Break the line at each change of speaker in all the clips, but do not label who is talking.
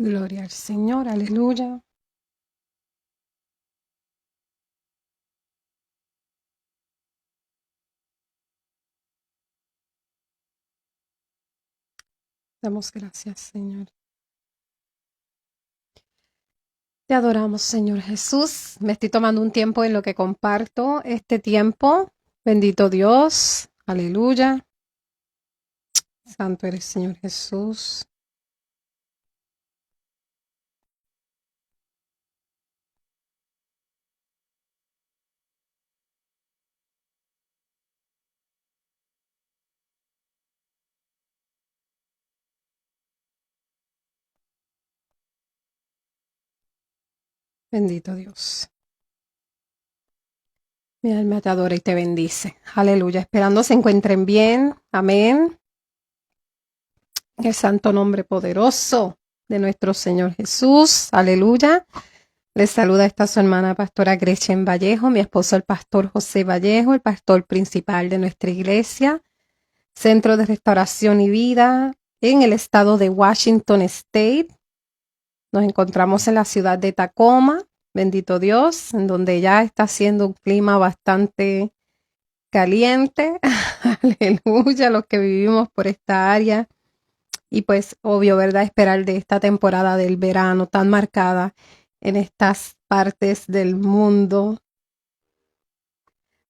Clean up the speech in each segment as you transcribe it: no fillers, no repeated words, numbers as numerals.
Gloria al Señor, aleluya. Damos gracias, Señor. Te adoramos, Señor Jesús. Me estoy tomando un tiempo en lo que comparto este tiempo. Bendito Dios, aleluya. Santo eres, Señor Jesús. Bendito Dios. Mi alma te adora y te bendice. Aleluya. Esperando se encuentren bien. Amén. En el santo nombre poderoso de nuestro Señor Jesús. Aleluya. Les saluda esta su hermana pastora Gretchen Vallejo, mi esposo el pastor José Vallejo, el pastor principal de nuestra iglesia, Centro de Restauración y Vida en el estado de Washington State. Nos encontramos en la ciudad de Tacoma, bendito Dios, en donde ya está haciendo un clima bastante caliente. Aleluya, los que vivimos por esta área. Y pues obvio, ¿verdad? Esperar de esta temporada del verano tan marcada en estas partes del mundo.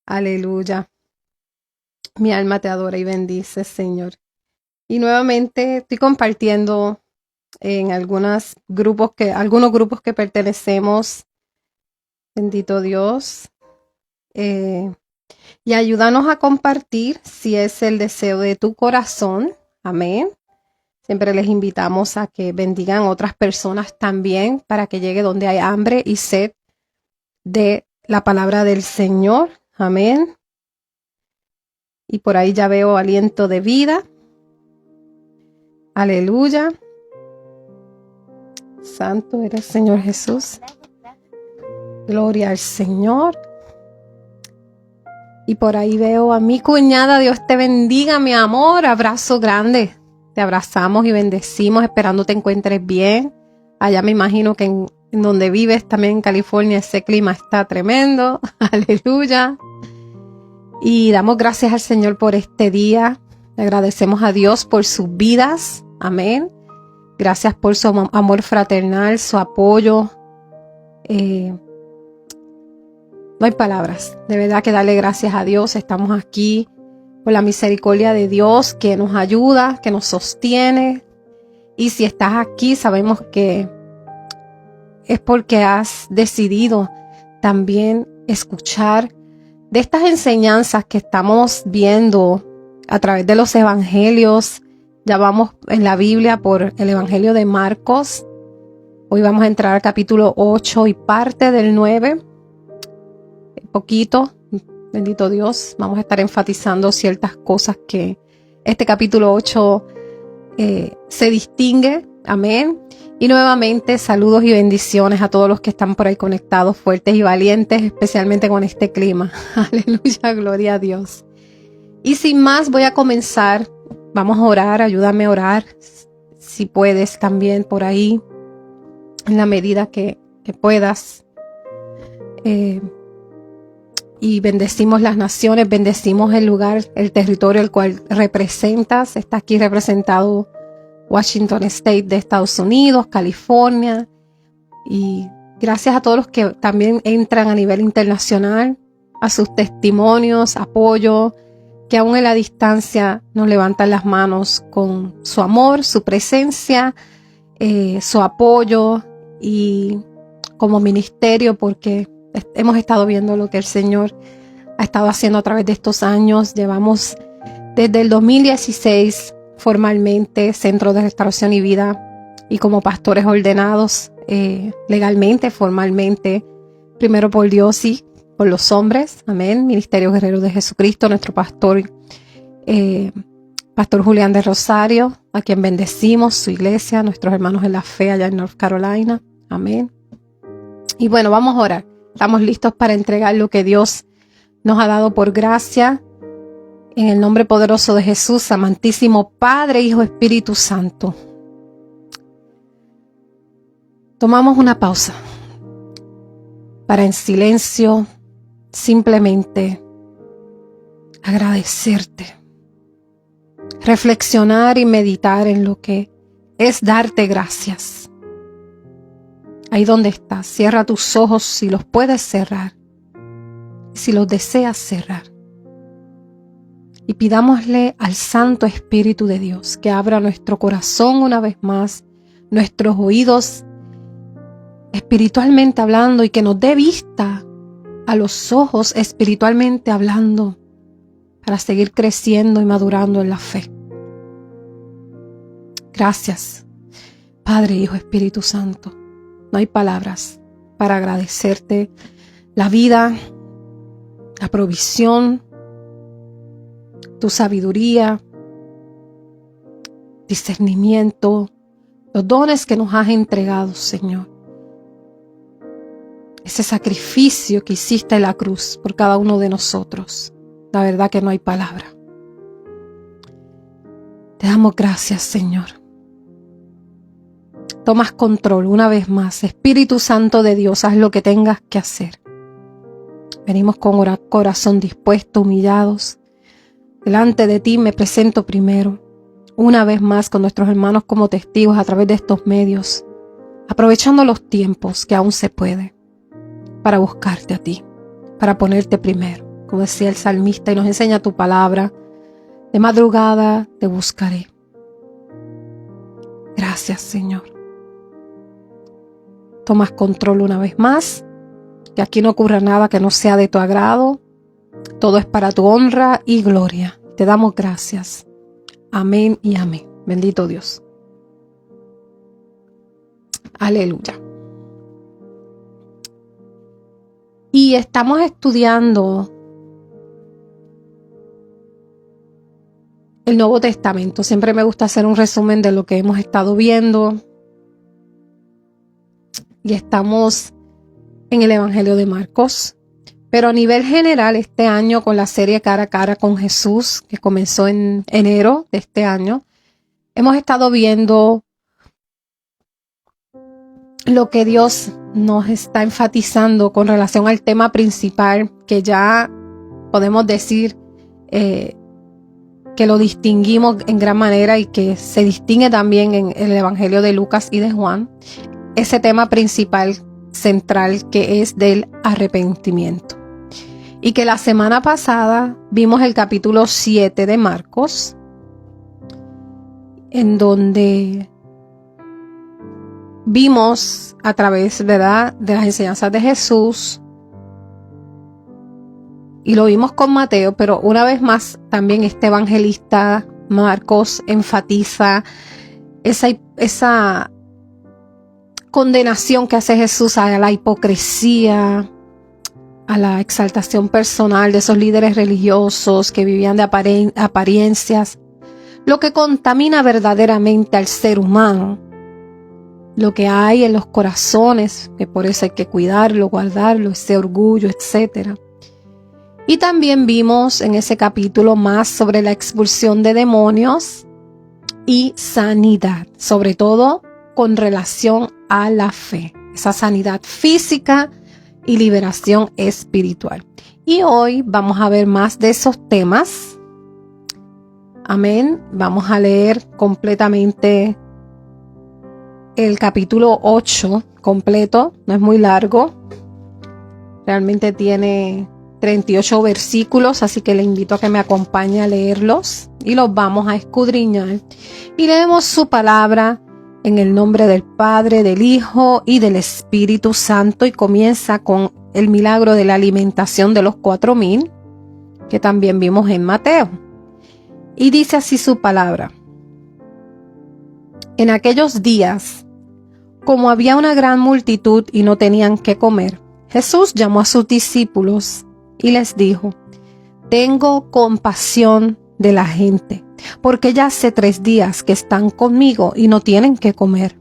Aleluya. Mi alma te adora y bendice, Señor. Y nuevamente estoy compartiendo en algunos grupos que pertenecemos. Bendito Dios. Y ayúdanos a compartir si es el deseo de tu corazón. Amén. Siempre les invitamos a que bendigan a otras personas también para que llegue donde hay hambre y sed de la palabra del Señor. Amén. Y por ahí ya veo aliento de vida. Aleluya. Santo eres Señor Jesús. Gloria al Señor. Y por ahí veo a mi cuñada. Dios te bendiga, mi amor. Abrazo grande. Te abrazamos y bendecimos, esperando te encuentres bien. Allá me imagino que en donde vives, también en California, ese clima está tremendo. Aleluya. Y damos gracias al Señor por este día. Le agradecemos a Dios por sus vidas. Amén. Gracias por su amor fraternal, su apoyo. No hay palabras. De verdad que darle gracias a Dios. Estamos aquí por la misericordia de Dios que nos ayuda, que nos sostiene. Y si estás aquí, sabemos que es porque has decidido también escuchar de estas enseñanzas que estamos viendo a través de los evangelios. Ya vamos en la Biblia por el evangelio de Marcos. Hoy vamos a entrar al capítulo 8 y parte del 9. Poquito, bendito Dios. Vamos a estar enfatizando ciertas cosas que este capítulo 8 se distingue. Amén. Y nuevamente saludos y bendiciones a todos los que están por ahí conectados, fuertes y valientes, especialmente con este clima. Aleluya, gloria a Dios. Y sin más voy a comenzar. Vamos a orar, ayúdame a orar. Si puedes también por ahí, en la medida que puedas. Y bendecimos las naciones, bendecimos el lugar, el territorio el cual representas. Está aquí representado Washington State de Estados Unidos, California. Y gracias a todos los que también entran a nivel internacional, a sus testimonios, apoyo, que aún en la distancia nos levantan las manos con su amor, su presencia, su apoyo y como ministerio, porque hemos estado viendo lo que el Señor ha estado haciendo a través de estos años. Llevamos desde el 2016 formalmente Centro de Restauración y Vida y como pastores ordenados legalmente, formalmente, primero por Dios y por los hombres. Amén. Ministerio Guerrero de Jesucristo, nuestro pastor, Pastor Julián de Rosario, a quien bendecimos, su iglesia, nuestros hermanos en la fe allá en North Carolina. Amén. Y bueno, vamos a orar. Estamos listos para entregar lo que Dios nos ha dado por gracia. En el nombre poderoso de Jesús, amantísimo Padre, Hijo, Espíritu Santo. Tomamos una pausa para en silencio simplemente agradecerte, reflexionar y meditar en lo que es darte gracias. Ahí donde estás, cierra tus ojos si los puedes cerrar, si los deseas cerrar. Y pidámosle al Santo Espíritu de Dios que abra nuestro corazón una vez más, nuestros oídos espiritualmente hablando, y que nos dé vista a los ojos espiritualmente hablando para seguir creciendo y madurando en la fe. Gracias, Padre, Hijo, Espíritu Santo. No hay palabras para agradecerte la vida, la provisión, tu sabiduría, discernimiento, los dones que nos has entregado, Señor. Ese sacrificio que hiciste en la cruz por cada uno de nosotros. La verdad que no hay palabra. Te damos gracias, Señor. Tomas control una vez más. Espíritu Santo de Dios, haz lo que tengas que hacer. Venimos con corazón dispuesto, humillados. Delante de ti me presento primero, una vez más con nuestros hermanos como testigos a través de estos medios, aprovechando los tiempos que aún se puede, para buscarte a ti, para ponerte primero. Como decía el salmista y nos enseña tu palabra, de madrugada te buscaré. Gracias, Señor. Tomas control una vez más, que aquí no ocurra nada que no sea de tu agrado. Todo es para tu honra y gloria. Te damos gracias. Amén y amén. Bendito Dios. Aleluya. Y estamos estudiando el Nuevo Testamento. Siempre me gusta hacer un resumen de lo que hemos estado viendo. Y estamos en el Evangelio de Marcos. Pero a nivel general, este año con la serie Cara a Cara con Jesús, que comenzó en enero de este año, hemos estado viendo lo que Dios nos está enfatizando con relación al tema principal, que ya podemos decir que lo distinguimos en gran manera y que se distingue también en el Evangelio de Lucas y de Juan, ese tema principal central que es del arrepentimiento. Y que la semana pasada vimos el capítulo 7 de Marcos, en donde vimos a través, ¿verdad?, de las enseñanzas de Jesús, y lo vimos con Mateo, pero una vez más también este evangelista Marcos enfatiza esa condenación que hace Jesús a la hipocresía, a la exaltación personal de esos líderes religiosos que vivían de apariencias, lo que contamina verdaderamente al ser humano, lo que hay en los corazones, que por eso hay que cuidarlo, guardarlo, ese orgullo, etc. Y también vimos en ese capítulo más sobre la expulsión de demonios y sanidad, sobre todo con relación a la fe, esa sanidad física y liberación espiritual. Y hoy vamos a ver más de esos temas. Amén. Vamos a leer completamente el capítulo 8 completo. No es muy largo. Realmente tiene 38 versículos, así que le invito a que me acompañe a leerlos y los vamos a escudriñar. Y leemos su palabra en el nombre del Padre, del Hijo y del Espíritu Santo, y comienza con el milagro de la alimentación de los 4,000, que también vimos en Mateo. Y dice así su palabra. En aquellos días, como había una gran multitud y no tenían qué comer, Jesús llamó a sus discípulos y les dijo: tengo compasión de la gente, porque ya hace 3 días que están conmigo y no tienen qué comer.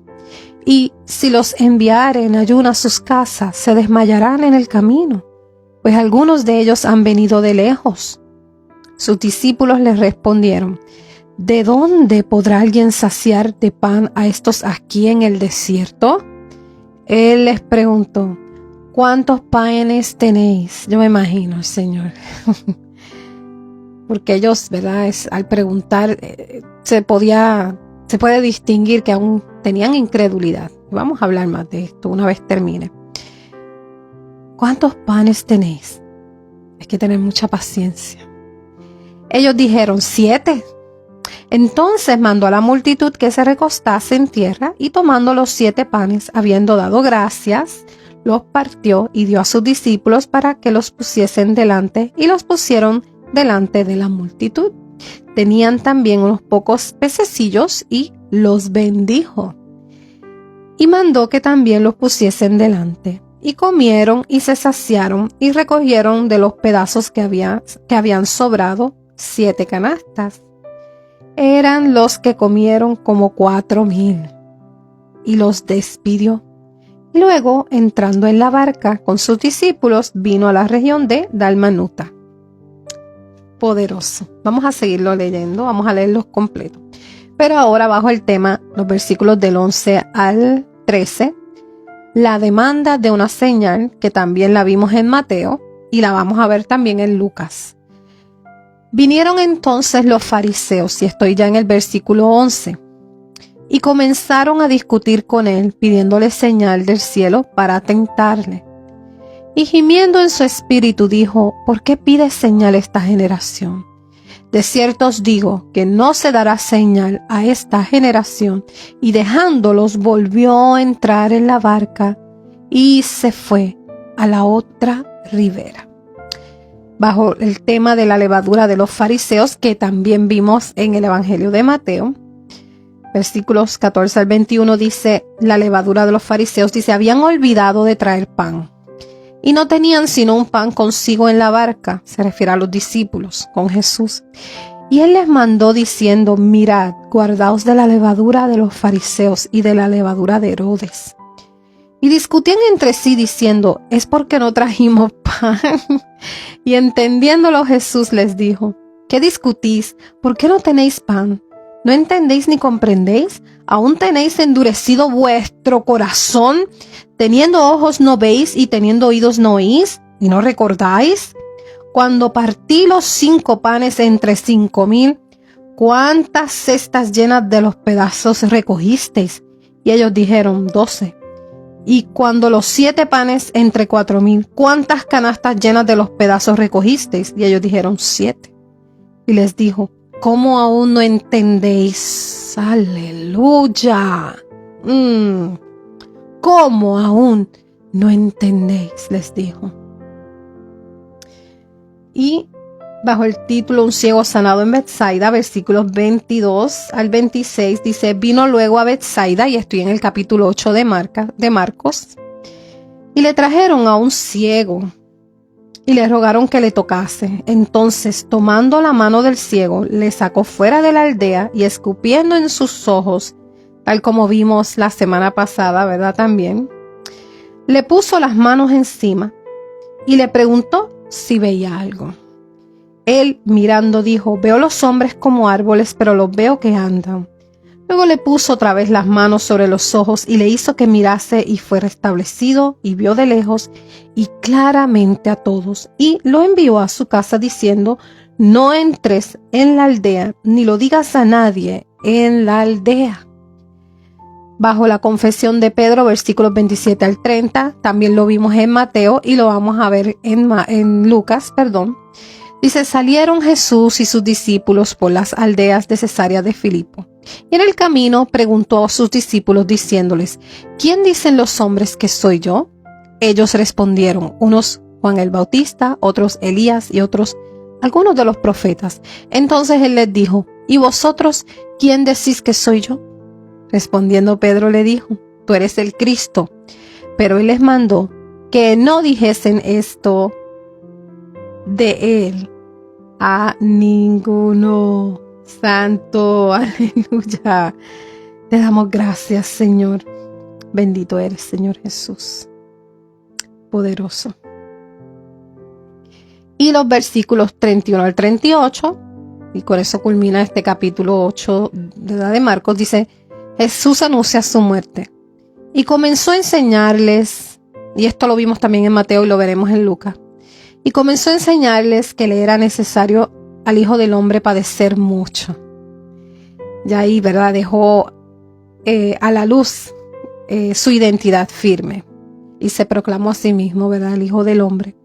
Y si los enviare en ayuno a sus casas, se desmayarán en el camino, pues algunos de ellos han venido de lejos. Sus discípulos les respondieron: ¿de dónde podrá alguien saciar de pan a estos aquí en el desierto? Él les preguntó, ¿cuántos panes tenéis? Yo me imagino al Señor. Porque ellos, ¿verdad? Al preguntar, se puede distinguir que aún tenían incredulidad. Vamos a hablar más de esto una vez termine. ¿Cuántos panes tenéis? Hay que tener mucha paciencia. Ellos dijeron, 7. Entonces mandó a la multitud que se recostase en tierra y tomando los 7 panes, habiendo dado gracias, los partió y dio a sus discípulos para que los pusiesen delante y los pusieron delante de la multitud. Tenían también unos pocos pececillos y los bendijo. Y mandó que también los pusiesen delante. Y comieron y se saciaron y recogieron de los pedazos que habían sobrado 7 canastas. Eran los que comieron como 4,000. Y los despidió. Luego, entrando en la barca con sus discípulos, vino a la región de Dalmanuta. Poderoso. Vamos a seguirlo leyendo, vamos a leerlos completos. Pero ahora bajo el tema, los versículos del 11 al 13, la demanda de una señal, que también la vimos en Mateo y la vamos a ver también en Lucas. Vinieron entonces los fariseos, y estoy ya en el versículo 11, y comenzaron a discutir con él, pidiéndole señal del cielo para tentarle. Y gimiendo en su espíritu dijo, ¿por qué pide señal esta generación? De cierto os digo que no se dará señal a esta generación. Y dejándolos volvió a entrar en la barca y se fue a la otra ribera. Bajo el tema de la levadura de los fariseos, que también vimos en el Evangelio de Mateo, versículos 14 al 21 dice, la levadura de los fariseos, dice, habían olvidado de traer pan. Y no tenían sino un pan consigo en la barca, se refiere a los discípulos, con Jesús. Y él les mandó diciendo, mirad, guardaos de la levadura de los fariseos y de la levadura de Herodes. Y discutían entre sí diciendo, es porque no trajimos pan. Y entendiéndolo Jesús les dijo, ¿qué discutís? ¿Por qué no tenéis pan? ¿No entendéis ni comprendéis? ¿Aún tenéis endurecido vuestro corazón? Teniendo ojos no veis y teniendo oídos no oís, ¿y no recordáis? Cuando partí los 5 panes entre 5,000, ¿cuántas cestas llenas de los pedazos recogisteis? Y ellos dijeron, 12. Y cuando los 7 panes entre 4,000, ¿cuántas canastas llenas de los pedazos recogisteis? Y ellos dijeron, 7. Y les dijo, ¿cómo aún no entendéis? ¡Aleluya! ¿Cómo aún no entendéis? Les dijo. Y bajo el título Un ciego sanado en Betsaida, versículos 22 al 26, dice, vino luego a Betsaida, y estoy en el capítulo 8 de Marcos, y le trajeron a un ciego, y le rogaron que le tocase. Entonces, tomando la mano del ciego, le sacó fuera de la aldea, y escupiendo en sus ojos, tal como vimos la semana pasada, ¿verdad? También, le puso las manos encima, y le preguntó si veía algo. Él, mirando, dijo, veo los hombres como árboles, pero los veo que andan. Luego le puso otra vez las manos sobre los ojos y le hizo que mirase, y fue restablecido y vio de lejos y claramente a todos. Y lo envió a su casa diciendo, no entres en la aldea ni lo digas a nadie en la aldea. Bajo la confesión de Pedro, versículos 27 al 30, también lo vimos en Mateo y lo vamos a ver en Lucas, Dice, salieron Jesús y sus discípulos por las aldeas de Cesarea de Filipo. Y en el camino preguntó a sus discípulos diciéndoles, ¿quién dicen los hombres que soy yo? Ellos respondieron, unos Juan el Bautista, otros Elías y otros algunos de los profetas. Entonces él les dijo, ¿y vosotros quién decís que soy yo? Respondiendo Pedro le dijo, tú eres el Cristo. Pero él les mandó que no dijesen esto de él a ninguno. Santo, aleluya. Te damos gracias, Señor. Bendito eres, Señor Jesús. Poderoso. Y los versículos 31 al 38, y con eso culmina este capítulo 8 de Marcos, dice, Jesús anuncia su muerte. Y comenzó a enseñarles, y esto lo vimos también en Mateo y lo veremos en Lucas, y comenzó a enseñarles que le era necesario al Hijo del Hombre padecer mucho. Y ahí, ¿verdad?, dejó a la luz su identidad firme y se proclamó a sí mismo, ¿verdad?, el Hijo del Hombre.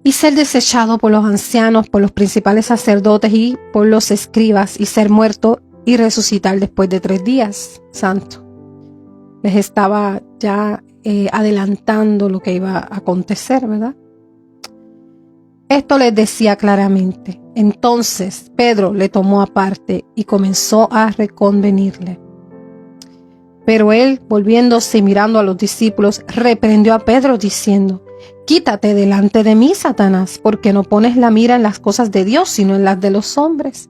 Y ser desechado por los ancianos, por los principales sacerdotes y por los escribas, y ser muerto y resucitar después de 3 días. Santo. Les estaba ya adelantando lo que iba a acontecer, ¿verdad? Esto les decía claramente. Entonces Pedro le tomó aparte y comenzó a reconvenirle. Pero él, volviéndose y mirando a los discípulos, reprendió a Pedro diciendo: Quítate delante de mí, Satanás, porque no pones la mira en las cosas de Dios, sino en las de los hombres.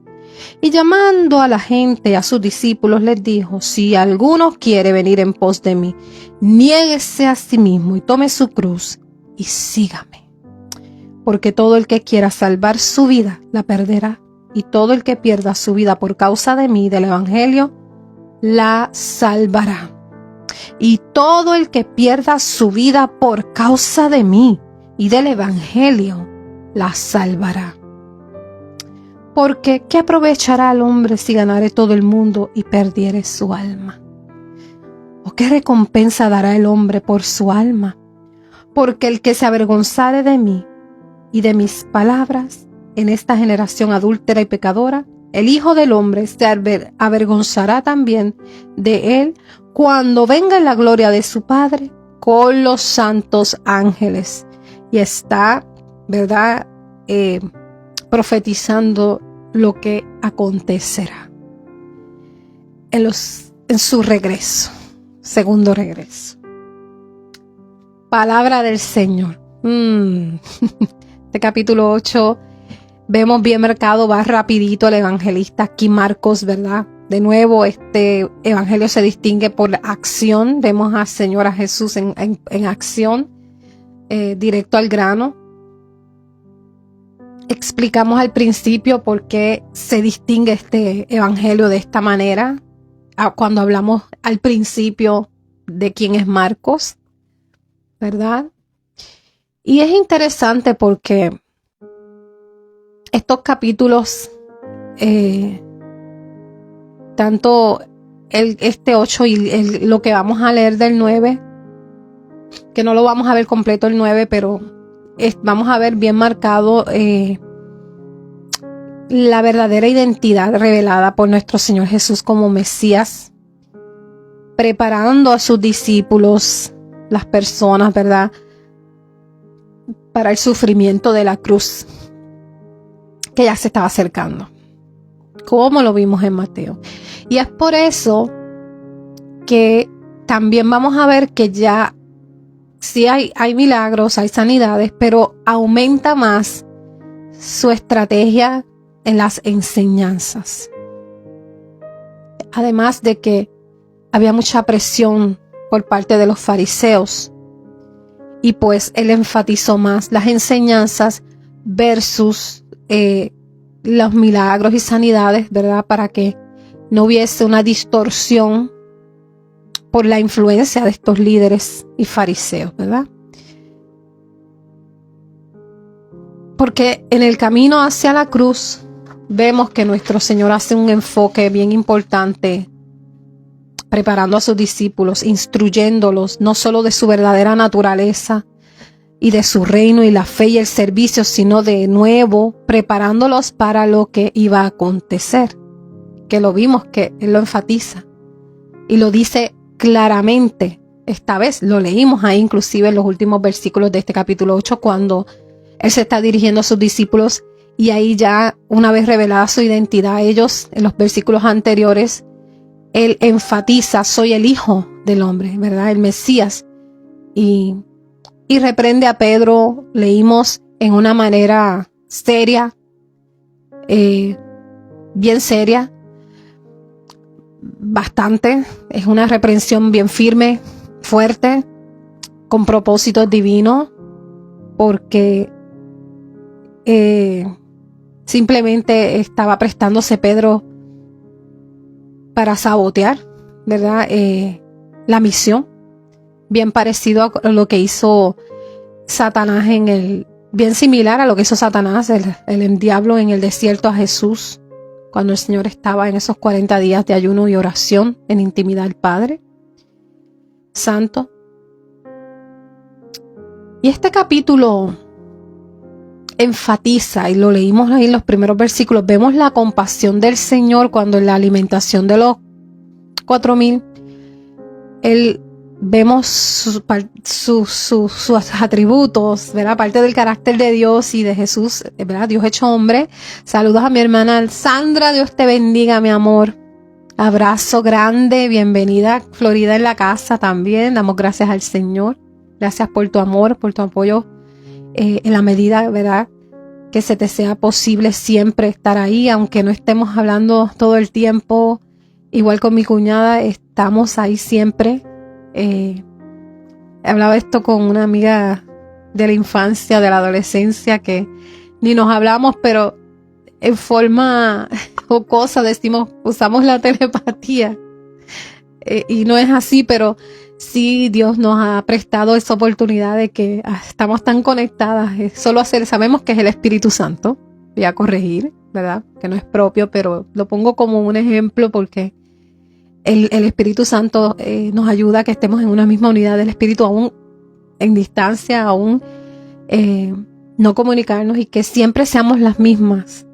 Y llamando a la gente, a sus discípulos, les dijo: Si alguno quiere venir en pos de mí, niéguese a sí mismo y tome su cruz y sígame. Porque todo el que quiera salvar su vida, la perderá. Y todo el que pierda su vida por causa de mí, del Evangelio, la salvará. Y todo el que pierda su vida por causa de mí y del Evangelio, la salvará. Porque ¿qué aprovechará al hombre si ganare todo el mundo y perdiere su alma? ¿O qué recompensa dará el hombre por su alma? Porque el que se avergonzare de mí y de mis palabras en esta generación adúltera y pecadora, el Hijo del Hombre se avergonzará también de él cuando venga en la gloria de su Padre con los santos ángeles. Y está, ¿verdad?, profetizando lo que acontecerá en su regreso, segundo regreso. Palabra del Señor. Este capítulo 8, vemos bien marcado, va rapidito el evangelista aquí Marcos, ¿verdad? De nuevo, este evangelio se distingue por acción. Vemos al Señor, a Jesús en acción, directo al grano. Explicamos al principio por qué se distingue este evangelio de esta manera, cuando hablamos al principio de quién es Marcos, ¿verdad? Y es interesante porque estos capítulos, tanto este 8 y lo que vamos a leer del 9, que no lo vamos a ver completo el 9, pero vamos a ver bien marcado la verdadera identidad revelada por nuestro Señor Jesús como Mesías, preparando a sus discípulos, las personas, ¿verdad?, para el sufrimiento de la cruz que ya se estaba acercando, como lo vimos en Mateo. Y es por eso que también vamos a ver que ya sí hay milagros, hay sanidades, pero aumenta más su estrategia en las enseñanzas. Además de que había mucha presión por parte de los fariseos, y pues él enfatizó más las enseñanzas versus los milagros y sanidades, ¿verdad? Para que no hubiese una distorsión por la influencia de estos líderes y fariseos, ¿verdad? Porque en el camino hacia la cruz vemos que nuestro Señor hace un enfoque bien importante, preparando a sus discípulos, instruyéndolos no solo de su verdadera naturaleza y de su reino y la fe y el servicio, sino de nuevo preparándolos para lo que iba a acontecer, que lo vimos que Él lo enfatiza y lo dice claramente. Esta vez lo leímos ahí inclusive en los últimos versículos de este capítulo 8, cuando Él se está dirigiendo a sus discípulos, y ahí ya una vez revelada su identidad a ellos, en los versículos anteriores, Él enfatiza: soy el Hijo del Hombre, ¿verdad? El Mesías. Y reprende a Pedro, leímos, en una manera seria, bien seria, bastante. Es una reprensión bien firme, fuerte, con propósitos divinos, porque simplemente estaba prestándose Pedro para sabotear, ¿verdad? la misión, bien parecido a lo que hizo Satanás bien similar a lo que hizo Satanás, el diablo en el desierto a Jesús, cuando el Señor estaba en esos 40 días de ayuno y oración en intimidad al Padre Santo. Y este capítulo enfatiza, y lo leímos ahí en los primeros versículos, vemos la compasión del Señor cuando en la alimentación de los 4,000, vemos sus atributos, ¿verdad? Parte del carácter de Dios y de Jesús, ¿verdad? Dios hecho hombre. Saludos a mi hermana Sandra, Dios te bendiga, mi amor. Abrazo grande, bienvenida, Florida en la casa también. Damos gracias al Señor. Gracias por tu amor, por tu apoyo, en la medida, ¿verdad?, que se te sea posible siempre estar ahí, aunque no estemos hablando todo el tiempo. Igual con mi cuñada, estamos ahí siempre. Hablaba esto con una amiga de la infancia, de la adolescencia, que ni nos hablamos, pero en forma jocosa usamos la telepatía, y no es así, pero sí Dios nos ha prestado esa oportunidad de que estamos tan conectadas. Sabemos que es el Espíritu Santo, voy a corregir, ¿verdad?, que no es propio, pero lo pongo como un ejemplo porque el Espíritu Santo nos ayuda a que estemos en una misma unidad del Espíritu, aún en distancia, aún no comunicarnos, y que siempre seamos las mismas,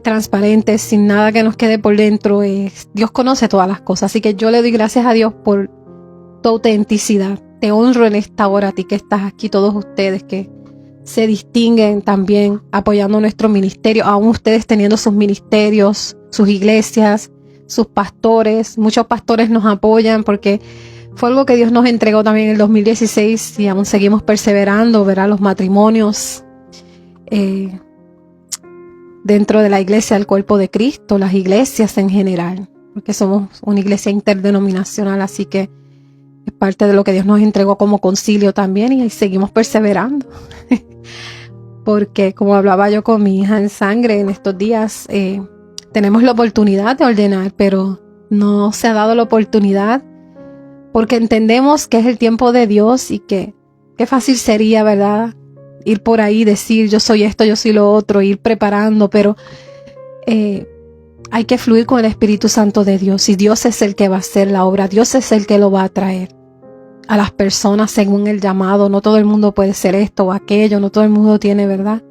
transparentes, sin nada que nos quede por dentro. Dios conoce todas las cosas, así que yo le doy gracias a Dios por tu autenticidad. Te honro en esta hora, a ti que estás aquí, todos ustedes que se distinguen también apoyando nuestro ministerio, aún ustedes teniendo sus ministerios, sus iglesias, sus pastores. Muchos pastores nos apoyan porque fue algo que Dios nos entregó también en el 2016 y aún seguimos perseverando, ¿verdad? Los matrimonios dentro de la iglesia del cuerpo de Cristo, las iglesias en general, porque somos una iglesia interdenominacional, así que es parte de lo que Dios nos entregó como concilio también, y ahí seguimos perseverando. Porque como hablaba yo con mi hija en sangre en estos días, tenemos la oportunidad de ordenar, pero no se ha dado la oportunidad porque entendemos que es el tiempo de Dios, y que qué fácil sería, ¿verdad?, ir por ahí, decir yo soy esto, yo soy lo otro, ir preparando, pero hay que fluir con el Espíritu Santo de Dios, y Dios es el que va a hacer la obra, Dios es el que lo va a traer a las personas según el llamado. No todo el mundo puede ser esto o aquello, no todo el mundo tiene, ¿verdad?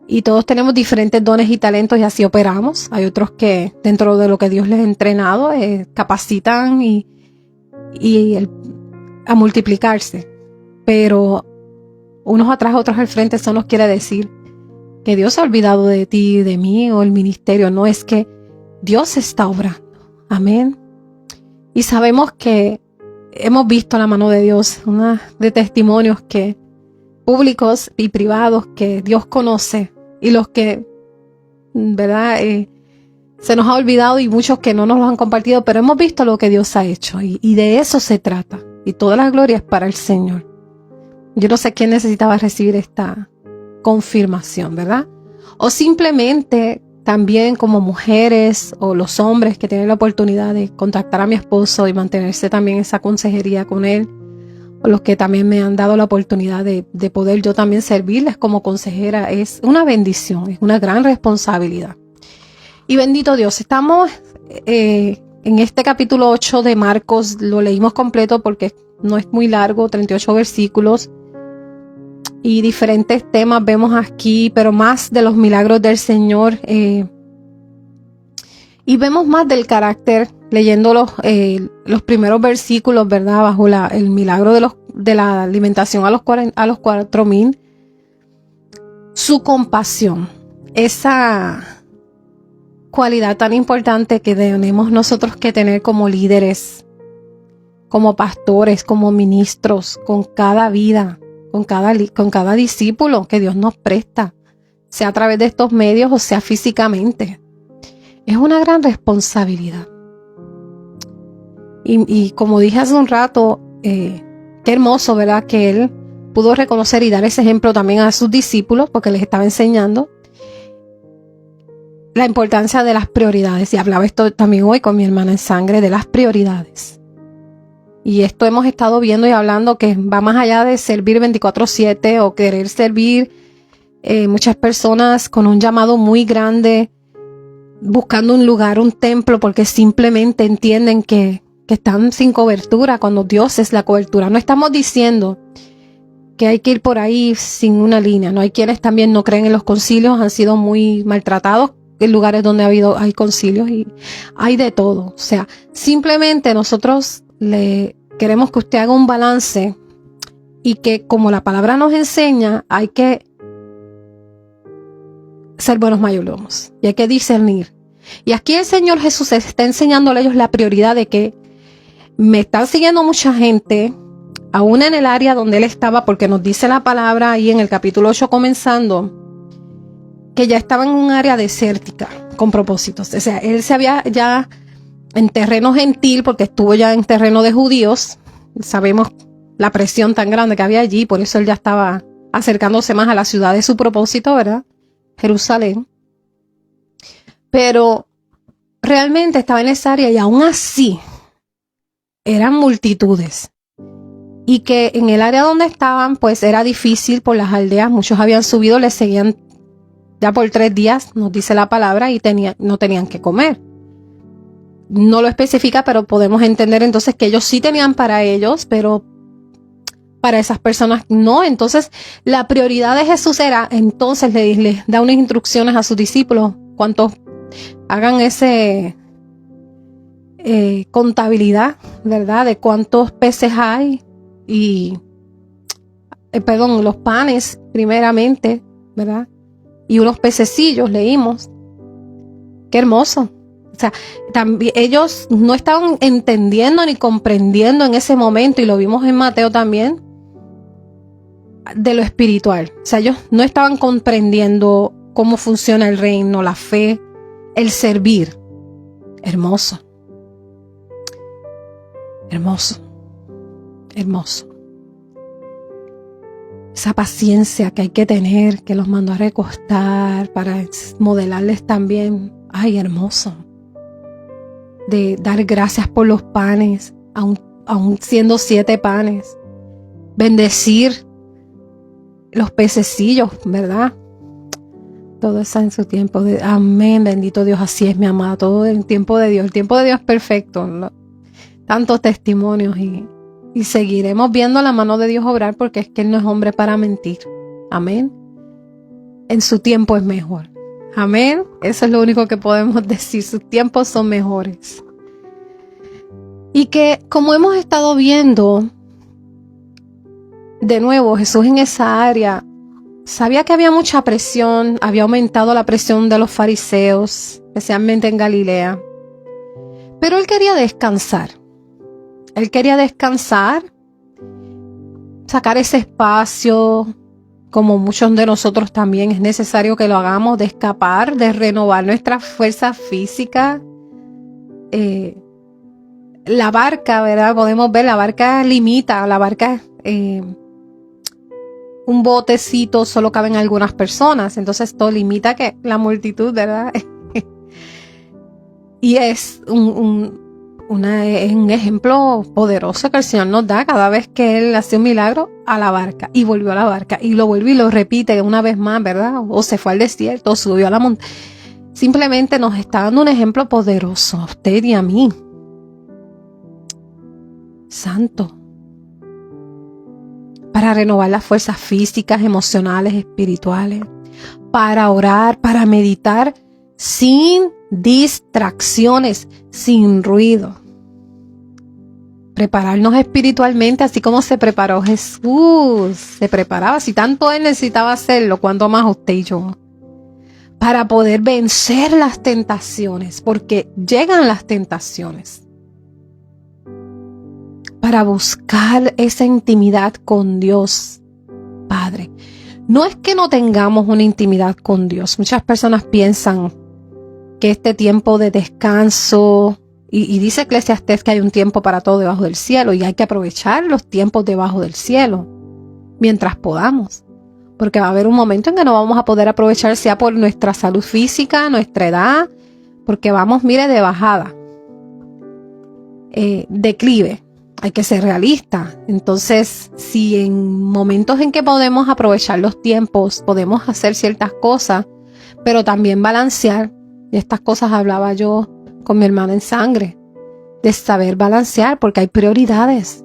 Y todos tenemos diferentes dones y talentos, y así operamos. Hay otros que dentro de lo que Dios les ha entrenado capacitan a multiplicarse, pero unos atrás, otros al frente. Eso nos quiere decir que Dios se ha olvidado de ti, de mí o el ministerio. No, es que Dios está obrando. Amén. Y sabemos que hemos visto la mano de Dios, de testimonios públicos y privados que Dios conoce, y los que, ¿verdad?, se nos ha olvidado, y muchos que no nos lo han compartido, pero hemos visto lo que Dios ha hecho, y de eso se trata, y toda la gloria es para el Señor. Yo no sé quién necesitaba recibir esta confirmación, ¿verdad? O simplemente también como mujeres o los hombres que tienen la oportunidad de contactar a mi esposo y mantenerse también esa consejería con él, o los que también me han dado la oportunidad de poder yo también servirles como consejera. Es una bendición, es una gran responsabilidad. Y bendito Dios, estamos en este capítulo 8 de Marcos. Lo leímos completo porque no es muy largo, 38 versículos. Y diferentes temas vemos aquí, pero más de los milagros del Señor. Y vemos más del carácter, leyendo los primeros versículos, ¿verdad? Bajo el milagro de la alimentación a los 4,000. Su compasión, esa cualidad tan importante que tenemos nosotros que tener como líderes, como pastores, como ministros, con cada vida, con cada discípulo que Dios nos presta, sea a través de estos medios o sea físicamente. Es una gran responsabilidad. Y como dije hace un rato, qué hermoso, ¿verdad?, que Él pudo reconocer y dar ese ejemplo también a sus discípulos, porque les estaba enseñando la importancia de las prioridades. Y hablaba esto también hoy con mi hermana en sangre, de las prioridades. Y esto hemos estado viendo y hablando que va más allá de servir 24/7 o querer servir. Muchas personas con un llamado muy grande, buscando un lugar, un templo, porque simplemente entienden que están sin cobertura cuando Dios es la cobertura. No estamos diciendo que hay que ir por ahí sin una línea. No hay quienes también no creen en los concilios, han sido muy maltratados en lugares donde hay concilios y hay de todo. O sea, simplemente nosotros le queremos que usted haga un balance y que, como la palabra nos enseña, hay que ser buenos mayordomos y hay que discernir. Y aquí el Señor Jesús está enseñándole a ellos la prioridad de que me están siguiendo mucha gente, aún en el área donde Él estaba, porque nos dice la palabra ahí en el capítulo 8 comenzando, que ya estaba en un área desértica con propósitos. O sea, Él se había ya en terreno gentil, porque estuvo ya en terreno de judíos. Sabemos la presión tan grande que había allí, por eso Él ya estaba acercándose más a la ciudad de su propósito, ¿verdad? Jerusalén. Pero realmente estaba en esa área y aún así eran multitudes. Y que en el área donde estaban, pues era difícil por las aldeas. Muchos habían subido, les seguían ya por 3 días, nos dice la palabra, y no tenían que comer. No lo especifica, pero podemos entender entonces que ellos sí tenían para ellos, pero para esas personas no. Entonces la prioridad de Jesús era, entonces le da unas instrucciones a sus discípulos, cuantos hagan ese contabilidad, ¿verdad? De cuántos peces hay y, los panes primeramente, ¿verdad? Y unos pececillos leímos. Qué hermoso. O sea, también ellos no estaban entendiendo ni comprendiendo en ese momento, y lo vimos en Mateo también, de lo espiritual. O sea, ellos no estaban comprendiendo cómo funciona el reino, la fe, el servir. Hermoso. Hermoso. Hermoso. Esa paciencia que hay que tener, que los mandó a recostar para modelarles también. Ay, hermoso. De dar gracias por los panes, aun siendo 7 panes. Bendecir los pececillos, ¿verdad? Todo está en su tiempo. Amén, bendito Dios, así es, mi amada. Todo en tiempo de Dios. El tiempo de Dios es perfecto, ¿no? Tantos testimonios y seguiremos viendo la mano de Dios obrar, porque es que Él no es hombre para mentir. Amén. En su tiempo es mejor. Amén. Eso es lo único que podemos decir. Sus tiempos son mejores. Y que, como hemos estado viendo, de nuevo, Jesús en esa área sabía que había mucha presión, había aumentado la presión de los fariseos, especialmente en Galilea. Pero Él quería descansar. Él quería descansar, sacar ese espacio, como muchos de nosotros también es necesario que lo hagamos, de escapar, de renovar nuestra fuerza física. La barca, ¿verdad? Podemos ver, la barca limita, la barca, un botecito solo caben algunas personas, entonces esto limita que la multitud, ¿verdad? Y es un ejemplo poderoso que el Señor nos da cada vez que Él hace un milagro a la barca, y volvió a la barca, y lo vuelve y lo repite una vez más, ¿verdad? O se fue al desierto, o subió a la montaña. Simplemente nos está dando un ejemplo poderoso a usted y a mí. Santo. Para renovar las fuerzas físicas, emocionales, espirituales. Para orar, para meditar sin distracciones, sin ruido. Prepararnos espiritualmente, así como se preparó Jesús. Se preparaba, si tanto Él necesitaba hacerlo, ¿cuánto más usted y yo? Para poder vencer las tentaciones, porque llegan las tentaciones. Para buscar esa intimidad con Dios, Padre. No es que no tengamos una intimidad con Dios. Muchas personas piensan que este tiempo de descanso, y dice Eclesiastés que hay un tiempo para todo debajo del cielo, y hay que aprovechar los tiempos debajo del cielo mientras podamos, porque va a haber un momento en que no vamos a poder aprovechar, sea por nuestra salud física, nuestra edad, porque vamos, mire, de bajada, declive. hay que ser realista. Entonces, si en momentos en que podemos aprovechar los tiempos, podemos hacer ciertas cosas, pero también balancear. De estas cosas hablaba yo con mi hermana en sangre, de saber balancear, porque hay prioridades.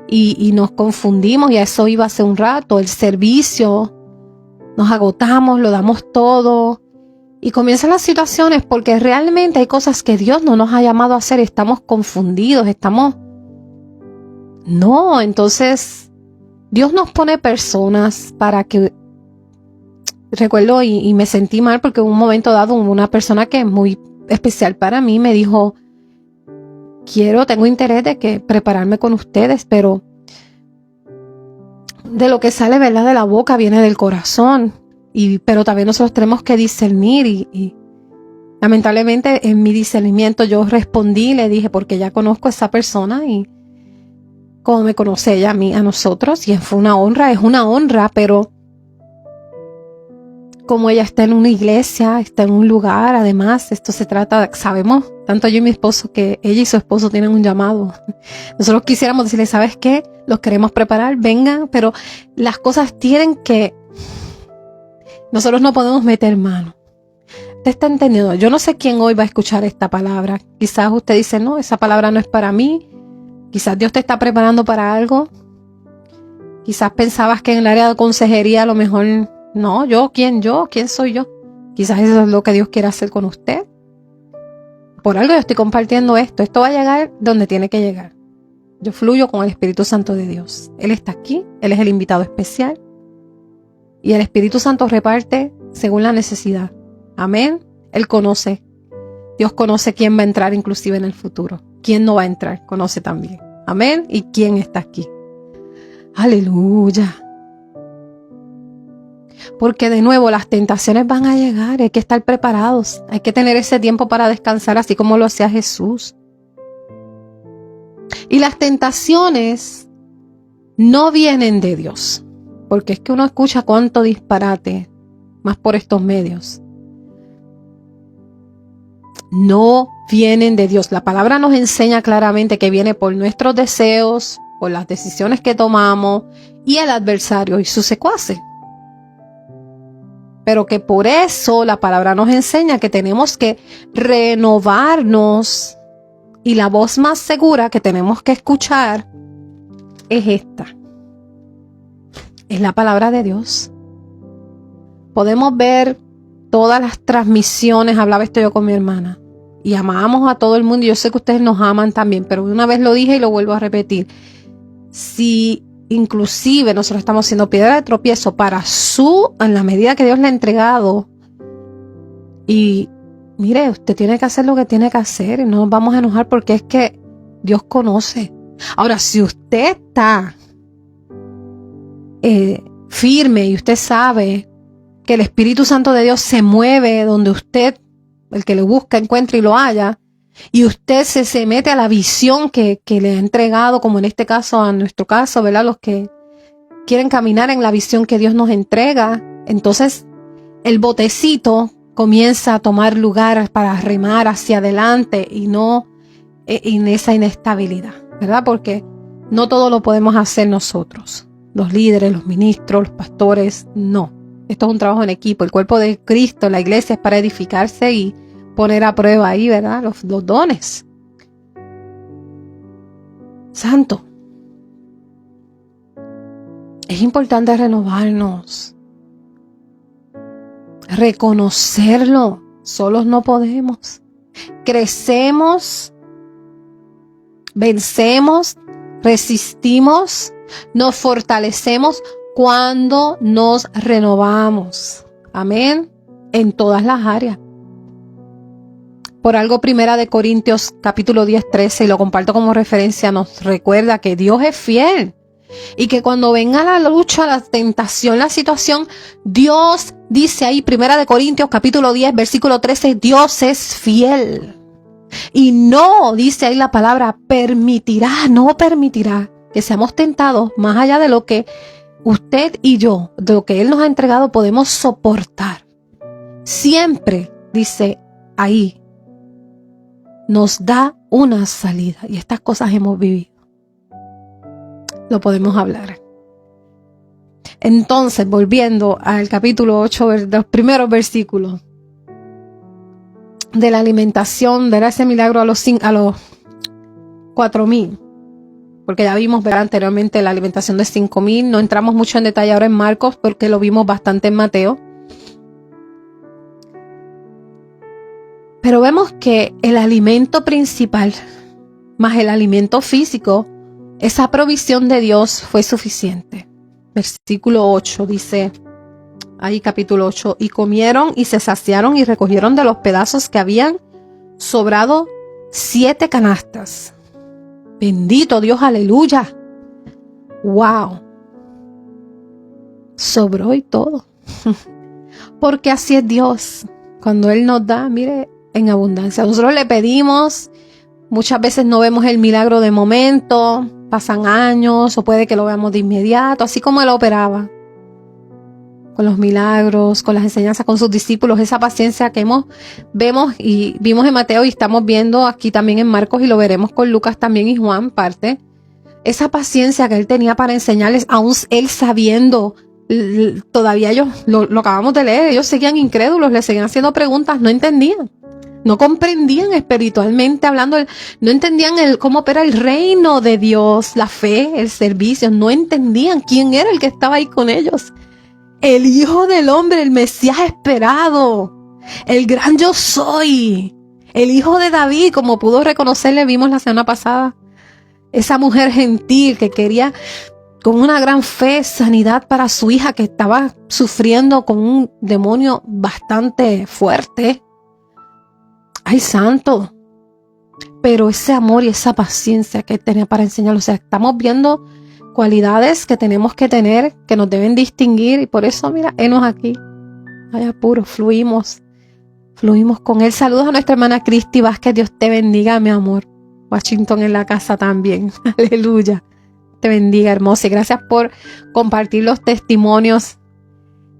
Y nos confundimos, y a eso iba hace un rato, el servicio, nos agotamos, lo damos todo, y comienzan las situaciones porque realmente hay cosas que Dios no nos ha llamado a hacer, estamos confundidos, No, entonces Dios nos pone personas para que, recuerdo y me sentí mal porque en un momento dado una persona que es muy especial para mí me dijo, tengo interés de que prepararme con ustedes, pero de lo que sale, ¿verdad?, de la boca viene del corazón, pero también nosotros tenemos que discernir y lamentablemente en mi discernimiento yo respondí, le dije, porque ya conozco a esa persona y como me conoce ella a nosotros, y fue una honra, es una honra, pero como ella está en una iglesia, está en un lugar, además esto se trata, sabemos, tanto yo y mi esposo, que ella y su esposo tienen un llamado. Nosotros quisiéramos decirle, ¿sabes qué? Los queremos preparar, vengan, pero las cosas tienen que, nosotros no podemos meter mano. ¿Usted está entendiendo? Yo no sé quién hoy va a escuchar esta palabra. Quizás usted dice, no, esa palabra no es para mí. Quizás Dios te está preparando para algo. Quizás pensabas que en el área de consejería a lo mejor, no, ¿quién soy yo? Quizás eso es lo que Dios quiere hacer con usted. Por algo yo estoy compartiendo esto. Esto va a llegar donde tiene que llegar. Yo fluyo con el Espíritu Santo de Dios. Él está aquí, Él es el invitado especial. Y el Espíritu Santo reparte según la necesidad. Amén. Él conoce. Dios conoce quién va a entrar inclusive en el futuro. Quién no va a entrar, conoce también. Amén. Y quién está aquí. Aleluya. Porque de nuevo las tentaciones van a llegar. Hay que estar preparados. Hay que tener ese tiempo para descansar, así como lo hacía Jesús. Y las tentaciones no vienen de Dios. Porque es que uno escucha cuánto disparate, más por estos medios. No vienen de Dios. La palabra nos enseña claramente que viene por nuestros deseos, por las decisiones que tomamos y el adversario y sus secuaces. Pero que por eso la palabra nos enseña que tenemos que renovarnos, y la voz más segura que tenemos que escuchar es esta. Es la palabra de Dios. Podemos ver todas las transmisiones, hablaba esto yo con mi hermana, y amamos a todo el mundo, y yo sé que ustedes nos aman también, pero una vez lo dije y lo vuelvo a repetir. Si inclusive nosotros estamos siendo piedra de tropiezo en la medida que Dios le ha entregado, y mire, usted tiene que hacer lo que tiene que hacer, y no nos vamos a enojar porque es que Dios conoce. Ahora, si usted está firme y usted sabe que el Espíritu Santo de Dios se mueve donde usted, el que lo busca, encuentra y lo halla, y usted se mete a la visión que le ha entregado, como en este caso, en nuestro caso, ¿verdad? Los que quieren caminar en la visión que Dios nos entrega, entonces el botecito comienza a tomar lugar para remar hacia adelante y no en esa inestabilidad, ¿verdad? Porque no todo lo podemos hacer nosotros, los líderes, los ministros, los pastores, no. Esto es un trabajo en equipo. El cuerpo de Cristo, la iglesia, es para edificarse y poner a prueba ahí, ¿verdad? Los dones. Santo. Es importante renovarnos. Reconocerlo. Solos no podemos. Crecemos, vencemos, resistimos, nos fortalecemos cuando nos renovamos. Amén. En todas las áreas. Por algo, 1 Corintios capítulo 10, 13, y lo comparto como referencia, nos recuerda que Dios es fiel. Y que cuando venga la lucha, la tentación, la situación, Dios dice ahí, 1 Corintios capítulo 10, versículo 13, Dios es fiel. Y no, dice ahí la palabra, no permitirá que seamos tentados más allá de lo que usted y yo, de lo que Él nos ha entregado, podemos soportar. Siempre, dice ahí, nos da una salida. Y estas cosas hemos vivido. lo podemos hablar. Entonces, volviendo al capítulo 8, los primeros versículos de la alimentación, de ese milagro a los 4,000, porque ya vimos anteriormente la alimentación de 5,000, no entramos mucho en detalle ahora en Marcos porque lo vimos bastante en Mateo. Pero vemos que el alimento principal, más el alimento físico, esa provisión de Dios fue suficiente. Versículo 8 dice, ahí capítulo 8, y comieron y se saciaron y recogieron de los pedazos que habían sobrado 7 canastas. Bendito Dios, aleluya. Wow. Sobró y todo. Porque así es Dios. Cuando Él nos da, mire, en abundancia. Nosotros le pedimos, muchas veces no vemos el milagro de momento, pasan años o puede que lo veamos de inmediato, así como Él operaba con los milagros, con las enseñanzas, con sus discípulos, esa paciencia que vemos y vimos en Mateo y estamos viendo aquí también en Marcos y lo veremos con Lucas también y Juan parte, esa paciencia que Él tenía para enseñarles, aún Él sabiendo, todavía ellos, lo acabamos de leer, ellos seguían incrédulos, le seguían haciendo preguntas, no entendían. No comprendían espiritualmente hablando, no entendían cómo opera el reino de Dios, la fe, el servicio, no entendían quién era el que estaba ahí con ellos. El Hijo del Hombre, el Mesías esperado, el gran yo soy, el Hijo de David, como pudo reconocerle, vimos la semana pasada, esa mujer gentil que quería con una gran fe sanidad para su hija que estaba sufriendo con un demonio bastante fuerte. ¡Ay, santo! Pero ese amor y esa paciencia que Él tenía para enseñarlo, o sea, estamos viendo cualidades que tenemos que tener, que nos deben distinguir, y por eso, mira, henos aquí. Ay, apuro, fluimos con Él. Saludos a nuestra hermana Cristi Vázquez, Dios te bendiga, mi amor. Washington en la casa también, aleluya. Te bendiga, hermosa, y gracias por compartir los testimonios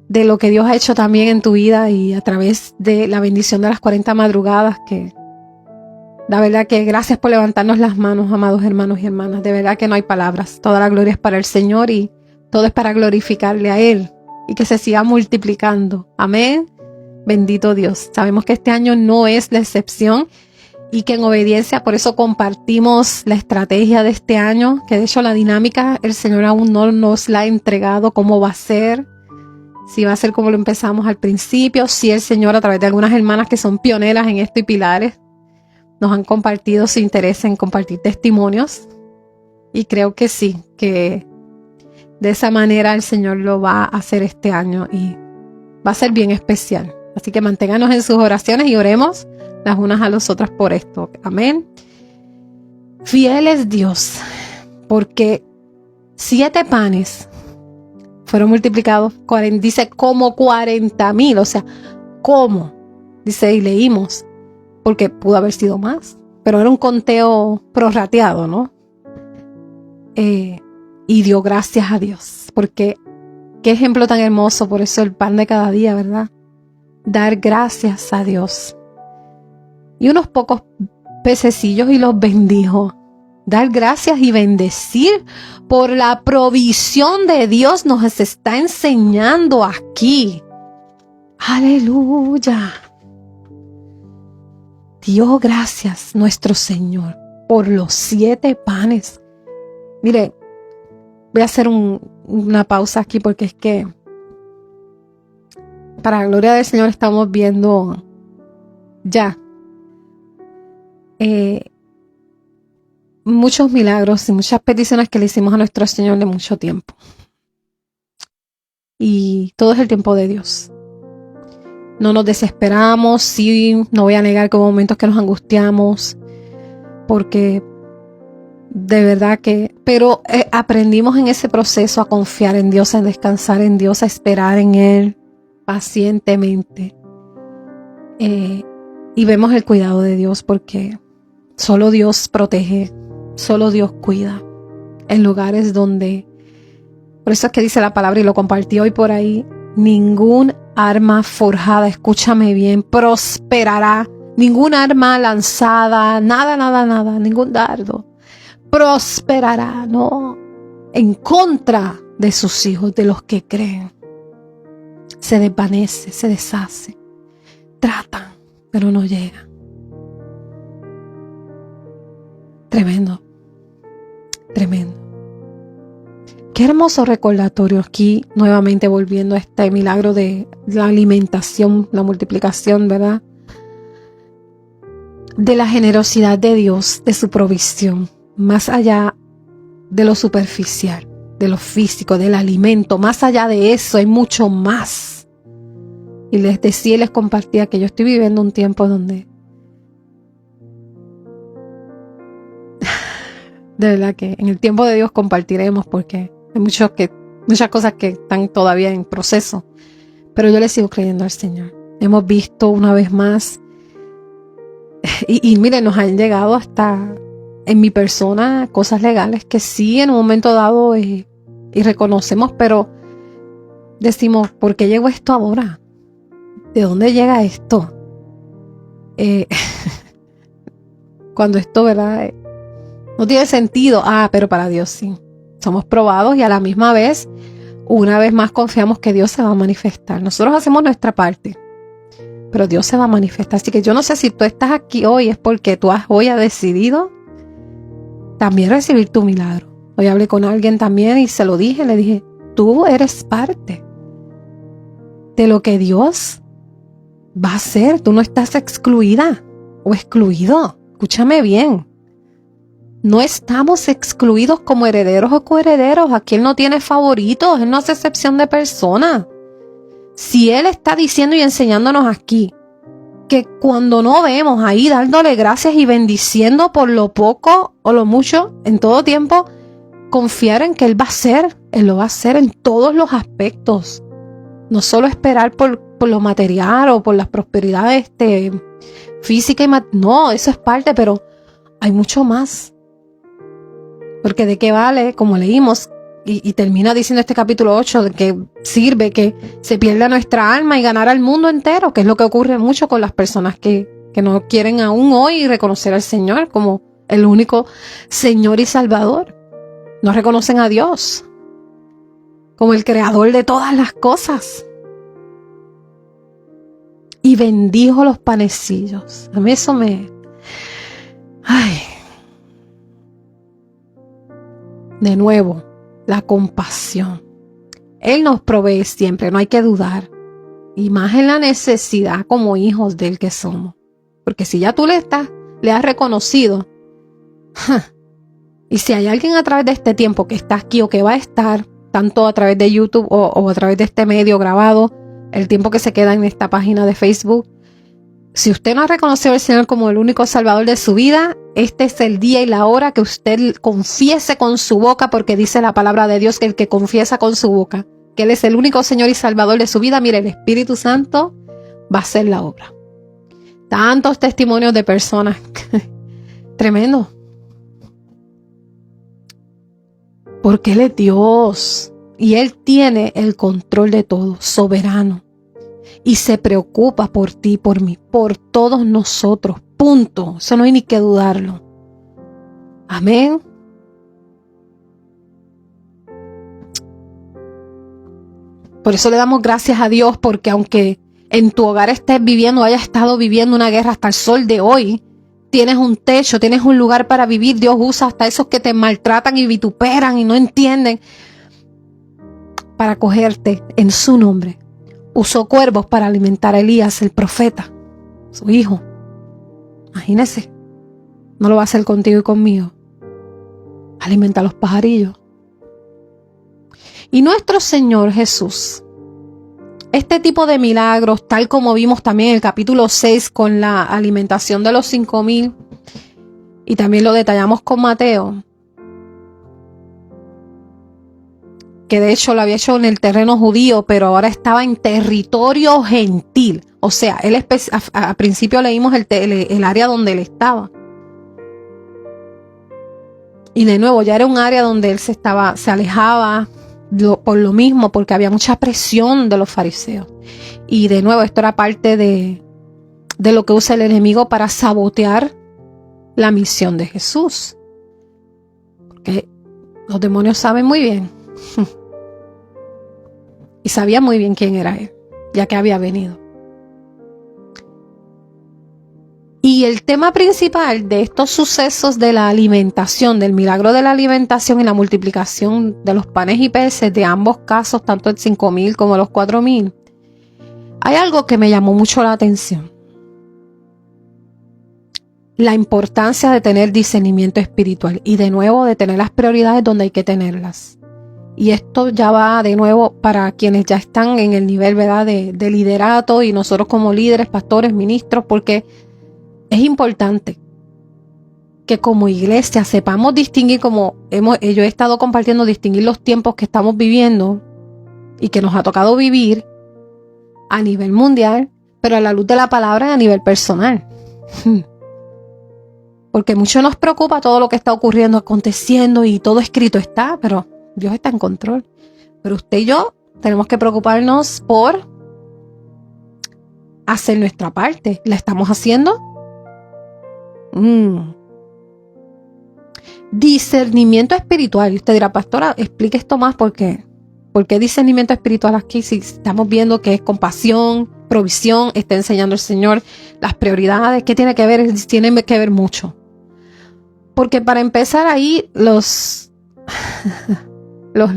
de lo que Dios ha hecho también en tu vida y a través de la bendición de las 40 madrugadas, que la verdad que gracias por levantarnos las manos, amados hermanos y hermanas. De verdad que no hay palabras. Toda la gloria es para el Señor y todo es para glorificarle a Él y que se siga multiplicando. Amén. Bendito Dios. Sabemos que este año no es la excepción y que en obediencia, por eso compartimos la estrategia de este año, que de hecho la dinámica el Señor aún no nos la ha entregado, cómo va a ser. Si va a ser como lo empezamos al principio, si el Señor a través de algunas hermanas que son pioneras en esto y pilares nos han compartido su interés en compartir testimonios, y creo que sí, que de esa manera el Señor lo va a hacer este año y va a ser bien especial. Así que manténganos en sus oraciones y oremos las unas a las otras por esto. Amén. Fiel es Dios, porque 7 panes fueron multiplicados, dice como 40,000, o sea, ¿cómo? Dice, y leímos, porque pudo haber sido más, pero era un conteo prorrateado, ¿no? Y dio gracias a Dios, porque qué ejemplo tan hermoso, por eso el pan de cada día, ¿verdad? Dar gracias a Dios. Y unos pocos pececillos y los bendijo. Dar gracias y bendecir por la provisión de Dios nos está enseñando aquí. Aleluya. Dio gracias nuestro Señor por los 7 panes. Mire, voy a hacer una pausa aquí porque es que para la gloria del Señor estamos viendo ya muchos milagros y muchas peticiones que le hicimos a nuestro Señor de mucho tiempo. Y todo es el tiempo de Dios. No nos desesperamos, sí, no voy a negar que hubo momentos que nos angustiamos, porque de verdad que, pero aprendimos en ese proceso a confiar en Dios, a descansar en Dios, a esperar en Él pacientemente. Y vemos el cuidado de Dios, porque solo Dios protege, solo Dios cuida en lugares donde, por eso es que dice la palabra y lo compartí hoy por ahí, ningún arma forjada, escúchame bien, prosperará, ningún arma lanzada, nada, ningún dardo prosperará, no. en contra de sus hijos, de los que creen. Se desvanece, se deshace. Tratan, pero no llegan. Tremendo, tremendo. Qué hermoso recordatorio aquí, nuevamente volviendo a este milagro de la alimentación, la multiplicación, ¿verdad? De la generosidad de Dios, de su provisión, más allá de lo superficial, de lo físico, del alimento, más allá de eso hay mucho más. Y les decía y les compartía que yo estoy viviendo un tiempo donde de verdad que en el tiempo de Dios compartiremos, porque hay muchas cosas que están todavía en proceso, pero yo le sigo creyendo al Señor. Hemos visto una vez más y miren, nos han llegado hasta en mi persona cosas legales que sí en un momento dado y reconocemos, pero decimos, ¿por qué llegó esto ahora? ¿De dónde llega esto? Cuando esto, ¿verdad? No tiene sentido. Pero para Dios sí. Somos probados y a la misma vez, una vez más confiamos que Dios se va a manifestar. Nosotros hacemos nuestra parte, pero Dios se va a manifestar. Así que yo no sé si tú estás aquí hoy es porque tú hoy has decidido también recibir tu milagro. Hoy hablé con alguien también y se lo dije, le dije, tú eres parte de lo que Dios va a hacer. Tú no estás excluida o excluido. Escúchame bien. No estamos excluidos como herederos o coherederos. Aquí Él no tiene favoritos. Él no hace excepción de personas. Si Él está diciendo y enseñándonos aquí que cuando no vemos ahí dándole gracias y bendiciendo por lo poco o lo mucho en todo tiempo, confiar en que Él va a hacer. Él lo va a hacer en todos los aspectos. No solo esperar por lo material o por las prosperidades física y no, eso es parte, pero hay mucho más. Porque de qué vale, como leímos, y termina diciendo este capítulo 8, de que sirve que se pierda nuestra alma y ganar al mundo entero, que es lo que ocurre mucho con las personas que no quieren aún hoy reconocer al Señor como el único Señor y Salvador. No reconocen a Dios como el creador de todas las cosas. Y bendijo los panecillos. A mí eso de nuevo, la compasión. Él nos provee siempre, no hay que dudar. Y más en la necesidad como hijos de Él que somos. Porque si ya tú le has reconocido, y si hay alguien a través de este tiempo que está aquí o que va a estar, tanto a través de YouTube o a través de este medio grabado, el tiempo que se queda en esta página de Facebook, si usted no ha reconocido al Señor como el único Salvador de su vida, este es el día y la hora que usted confiese con su boca, porque dice la palabra de Dios que el que confiesa con su boca que Él es el único Señor y Salvador de su vida, mire, el Espíritu Santo va a hacer la obra. Tantos testimonios de personas. Tremendo. Porque Él es Dios y Él tiene el control de todo, soberano. Y se preocupa por ti, por mí, por todos nosotros. Punto. Eso no hay ni que dudarlo. Amén. Por eso le damos gracias a Dios, porque aunque en tu hogar estés viviendo, hayas estado viviendo una guerra hasta el sol de hoy, tienes un techo, tienes un lugar para vivir. Dios usa hasta esos que te maltratan y vituperan y no entienden para cogerte en su nombre. Usó cuervos para alimentar a Elías, el profeta, su hijo. Imagínese, no lo va a hacer contigo y conmigo. Alimenta a los pajarillos. Y nuestro Señor Jesús, este tipo de milagros, tal como vimos también en el capítulo 6 con la alimentación de los 5,000, y también lo detallamos con Mateo, que de hecho lo había hecho en el terreno judío, pero ahora estaba en territorio gentil. O sea, él a principio leímos el área donde él estaba. Y de nuevo, ya era un área donde él se alejaba por lo mismo, porque había mucha presión de los fariseos. Y de nuevo, esto era parte de lo que usa el enemigo para sabotear la misión de Jesús. Porque Los demonios saben muy bien. Y sabían muy bien quién era él, ya que había venido. Y el tema principal de estos sucesos de la alimentación, del milagro de la alimentación y la multiplicación de los panes y peces, de ambos casos, tanto el 5,000 como los 4,000, hay algo que me llamó mucho la atención. La importancia de tener discernimiento espiritual y de nuevo de tener las prioridades donde hay que tenerlas. Y esto ya va de nuevo para quienes ya están en el nivel, ¿verdad?, de liderato, y nosotros como líderes, pastores, ministros, porque es importante que como iglesia sepamos distinguir, como yo he estado compartiendo, distinguir los tiempos que estamos viviendo y que nos ha tocado vivir a nivel mundial, pero a la luz de la palabra y a nivel personal. Porque mucho nos preocupa todo lo que está ocurriendo, aconteciendo, y todo escrito está, pero Dios está en control. Pero usted y yo tenemos que preocuparnos por hacer nuestra parte. ¿La estamos haciendo? Discernimiento espiritual. Y usted dirá, pastora, explique esto más, porque ¿por qué discernimiento espiritual aquí? Si estamos viendo que es compasión, provisión, está enseñando el Señor las prioridades. ¿Qué tiene que ver? Tiene que ver mucho. Porque para empezar ahí, los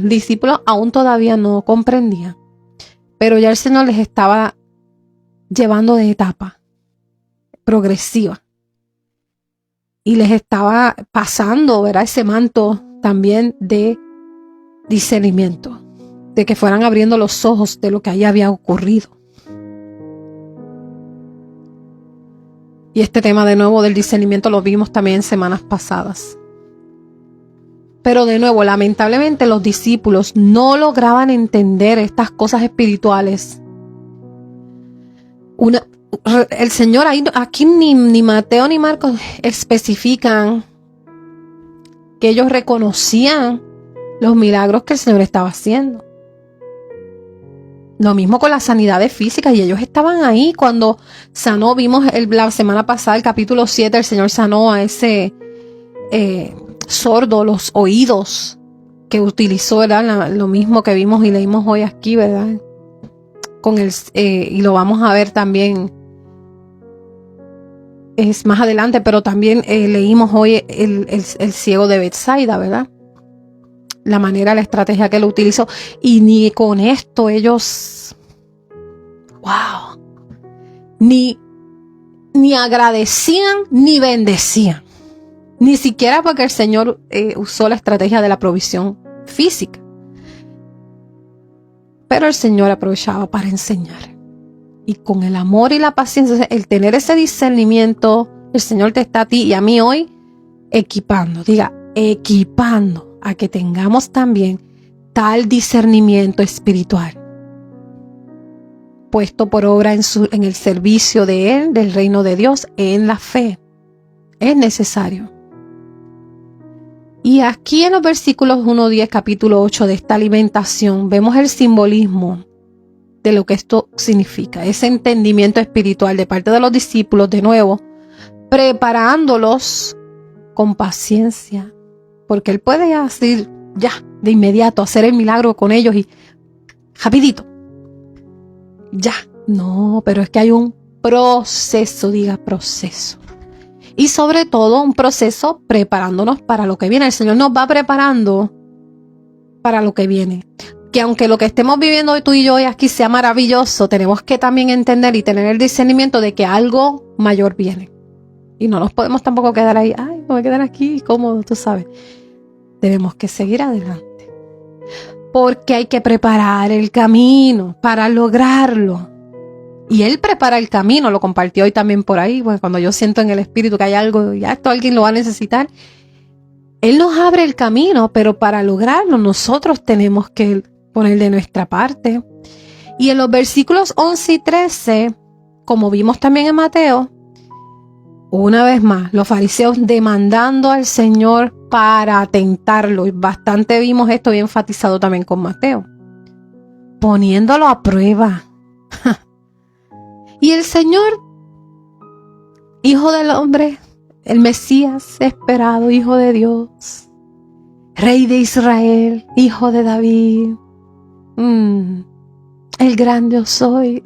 discípulos aún todavía no comprendían, pero ya el Señor les estaba llevando de etapa progresiva y les estaba pasando, ¿verdad?, ese manto también de discernimiento, de que fueran abriendo los ojos de lo que ahí había ocurrido. Y este tema de nuevo del discernimiento lo vimos también en semanas pasadas. Pero de nuevo, lamentablemente los discípulos no lograban entender estas cosas espirituales. El Señor, aquí ni Mateo ni Marcos especifican que ellos reconocían los milagros que el Señor estaba haciendo. Lo mismo con las sanidades físicas, y ellos estaban ahí cuando sanó. Vimos la semana pasada, el capítulo 7, el Señor sanó a ese sordo los oídos, que utilizó, ¿verdad?, lo mismo que vimos y leímos hoy aquí, ¿verdad?, y lo vamos a ver también es más adelante, pero también leímos hoy el ciego de Betsaida, ¿verdad?, la manera, la estrategia que él utilizó. Y ni con esto ellos, ni agradecían ni bendecían. Ni siquiera porque el Señor usó la estrategia de la provisión física. Pero el Señor aprovechaba para enseñar. Y con el amor y la paciencia, el tener ese discernimiento, el Señor te está a ti y a mí hoy equipando. Diga, equipando a que tengamos también tal discernimiento espiritual puesto por obra en el servicio de Él, del reino de Dios, en la fe. Es necesario. Y aquí en los versículos 1-10, capítulo 8 de esta alimentación, vemos el simbolismo de lo que esto significa, ese entendimiento espiritual de parte de los discípulos, de nuevo, preparándolos con paciencia, porque Él puede así, ya, de inmediato, hacer el milagro con ellos y rapidito, ya. No, pero es que hay un proceso, diga proceso. Y sobre todo un proceso preparándonos para lo que viene. El Señor nos va preparando para lo que viene. Que aunque lo que estemos viviendo hoy tú y yo hoy aquí sea maravilloso, tenemos que también entender y tener el discernimiento de que algo mayor viene. Y no nos podemos tampoco quedar ahí, ay, me voy a quedar aquí cómodo, tú sabes. Tenemos que seguir adelante. Porque hay que preparar el camino para lograrlo. Y Él prepara el camino, lo compartió hoy también por ahí. Bueno, cuando yo siento en el espíritu que hay algo, ya esto alguien lo va a necesitar. Él nos abre el camino, pero para lograrlo nosotros tenemos que poner de nuestra parte. Y en los versículos 11 y 13, como vimos también en Mateo, una vez más, los fariseos demandando al Señor para tentarlo. Y bastante vimos esto y enfatizado también con Mateo. Poniéndolo a prueba. Y el Señor, Hijo del Hombre, el Mesías esperado, Hijo de Dios, Rey de Israel, Hijo de David, el gran yo soy,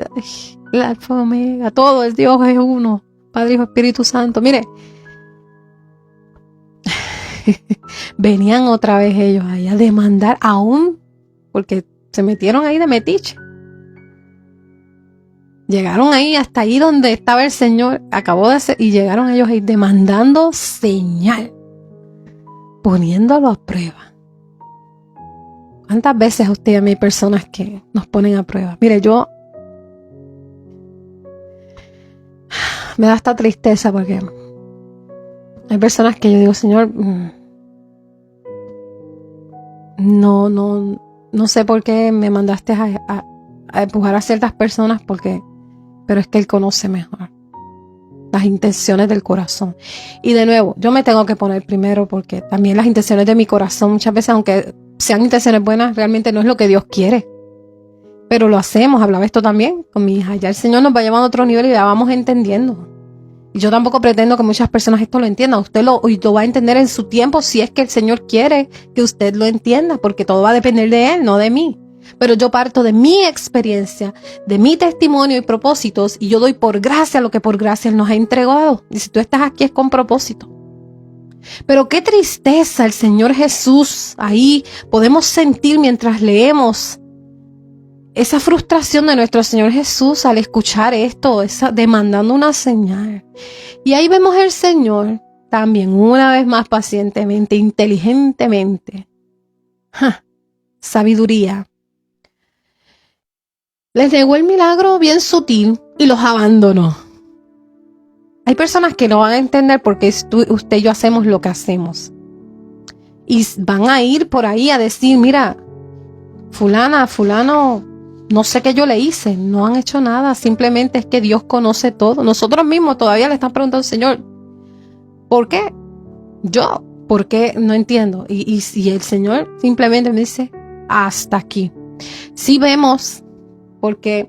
el Alfa Omega, todo el Dios es uno, Padre, Hijo, Espíritu Santo. Mire, venían otra vez ellos ahí a demandar aún, porque se metieron ahí de metiche. Llegaron ahí hasta ahí donde estaba el Señor, acabó de hacer, y llegaron ellos ahí demandando señal, poniéndolo a prueba. ¿Cuántas veces a usted y a mí hay personas que nos ponen a prueba? Mire, yo me da esta tristeza porque hay personas que yo digo, Señor, no sé por qué me mandaste a empujar a ciertas personas, pero es que Él conoce mejor las intenciones del corazón. Y de nuevo, yo me tengo que poner primero, porque también las intenciones de mi corazón muchas veces, aunque sean intenciones buenas, realmente no es lo que Dios quiere. Pero lo hacemos. Hablaba esto también con mi hija. Ya el Señor nos va llevando a otro nivel y ya vamos entendiendo. Y yo tampoco pretendo que muchas personas esto lo entiendan. Usted lo va a entender en su tiempo, si es que el Señor quiere que usted lo entienda, porque todo va a depender de Él, no de mí. Pero yo parto de mi experiencia, de mi testimonio y propósitos, y yo doy por gracia lo que por gracia Él nos ha entregado. Y si tú estás aquí es con propósito. Pero qué tristeza el Señor Jesús ahí podemos sentir mientras leemos esa frustración de nuestro Señor Jesús al escuchar esto, demandando una señal. Y ahí vemos al Señor también una vez más pacientemente, inteligentemente, sabiduría. Les negó el milagro bien sutil y los abandonó. Hay personas que no van a entender por qué usted y yo hacemos lo que hacemos. Y van a ir por ahí a decir, mira, fulano, no sé qué yo le hice, no han hecho nada, simplemente es que Dios conoce todo. Nosotros mismos todavía le están preguntando, Señor, ¿por qué? ¿Por qué? No entiendo. Y el Señor simplemente me dice, hasta aquí. Sí vemos, porque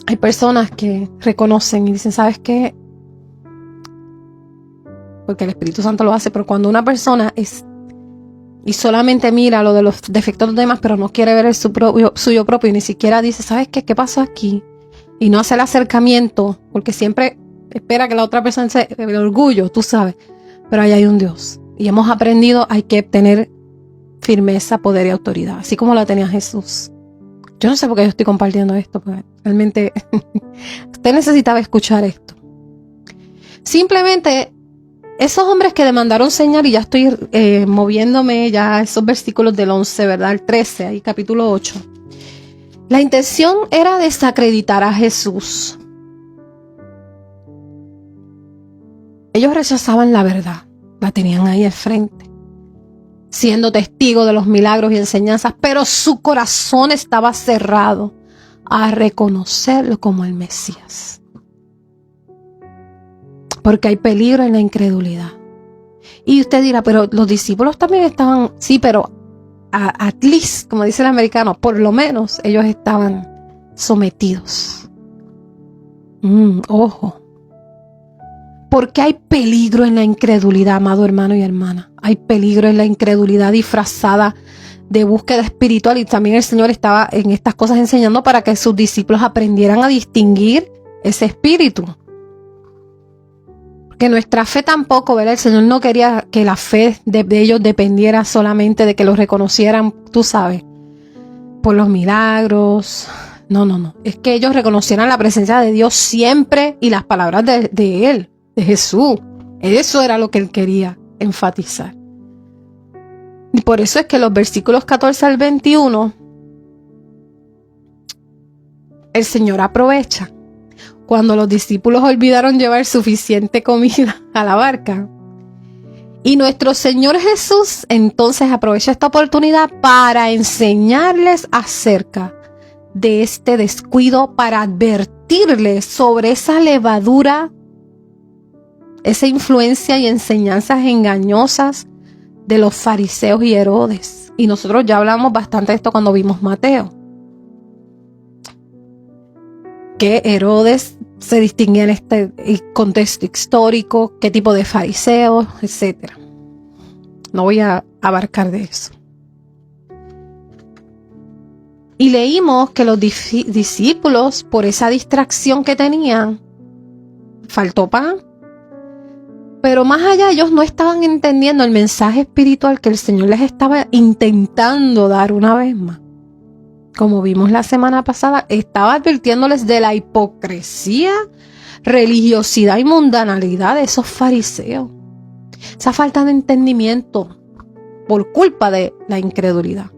hay personas que reconocen y dicen, ¿sabes qué? Porque el Espíritu Santo lo hace, pero cuando una persona y solamente mira lo de los defectos de los demás, pero no quiere ver el suyo propio, y ni siquiera dice, ¿sabes qué? ¿Qué pasó aquí? Y no hace el acercamiento, porque siempre espera que la otra persona se el orgullo, tú sabes. Pero ahí hay un Dios. Y hemos aprendido, hay que tener firmeza, poder y autoridad, así como la tenía Jesús. Yo no sé por qué yo estoy compartiendo esto, porque realmente usted necesitaba escuchar esto. Simplemente, esos hombres que demandaron señal, y ya estoy moviéndome ya a esos versículos del 11, ¿verdad? El 13, ahí capítulo 8. La intención era desacreditar a Jesús. Ellos rechazaban la verdad, la tenían ahí al frente, siendo testigos de los milagros y enseñanzas, pero su corazón estaba cerrado a reconocerlo como el Mesías. Porque hay peligro en la incredulidad. Y usted dirá, pero los discípulos también estaban, sí, pero at least, como dice el americano, por lo menos ellos estaban sometidos. Ojo. Porque hay peligro en la incredulidad, amado hermano y hermana. Hay peligro en la incredulidad disfrazada de búsqueda espiritual, y también el Señor estaba en estas cosas enseñando para que sus discípulos aprendieran a distinguir ese espíritu. Que nuestra fe tampoco, ¿verdad? El Señor no quería que la fe de ellos dependiera solamente de que los reconocieran, tú sabes, por los milagros. No. Es que ellos reconocieran la presencia de Dios siempre y las palabras de Él, de Jesús. Eso era lo que Él quería enfatizar. Y por eso es que los versículos 14 al 21, el Señor aprovecha. Cuando los discípulos olvidaron llevar suficiente comida a la barca. Y nuestro Señor Jesús entonces aprovecha esta oportunidad para enseñarles acerca de este descuido, para advertirles sobre esa levadura, esa influencia y enseñanzas engañosas de los fariseos y Herodes. Y nosotros ya hablamos bastante de esto cuando vimos Mateo. Que Herodes se distinguía en este contexto histórico, qué tipo de fariseos, etc. No voy a abarcar de eso. Y leímos que los discípulos, por esa distracción que tenían, faltó pan. Pero más allá, ellos no estaban entendiendo el mensaje espiritual que el Señor les estaba intentando dar una vez más. Como vimos la semana pasada, estaba advirtiéndoles de la hipocresía, religiosidad y mundanalidad de esos fariseos. Esa falta de entendimiento por culpa de la incredulidad.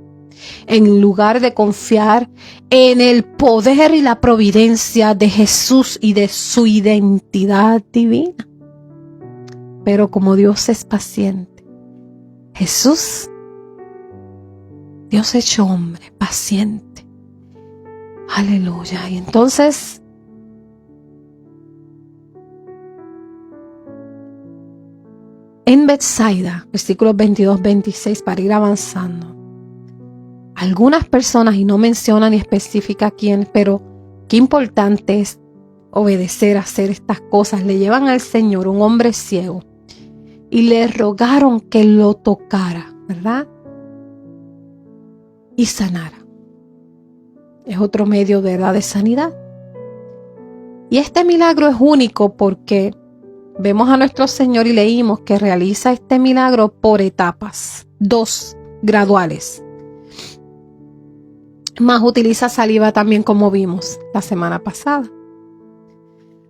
En lugar de confiar en el poder y la providencia de Jesús y de su identidad divina. Pero como Dios es paciente, Jesús, Dios hecho hombre, paciente. Aleluya. Y entonces, en Betsaida, versículos 22-26, para ir avanzando, algunas personas, y no menciona ni especifica quién, pero qué importante es obedecer, hacer estas cosas, le llevan al Señor un hombre ciego y le rogaron que lo tocara, ¿verdad? Y sanara. Es otro medio, ¿verdad?, de sanidad. Y este milagro es único porque vemos a nuestro Señor y leímos que realiza este milagro por etapas, 2 graduales. Más utiliza saliva también, como vimos la semana pasada,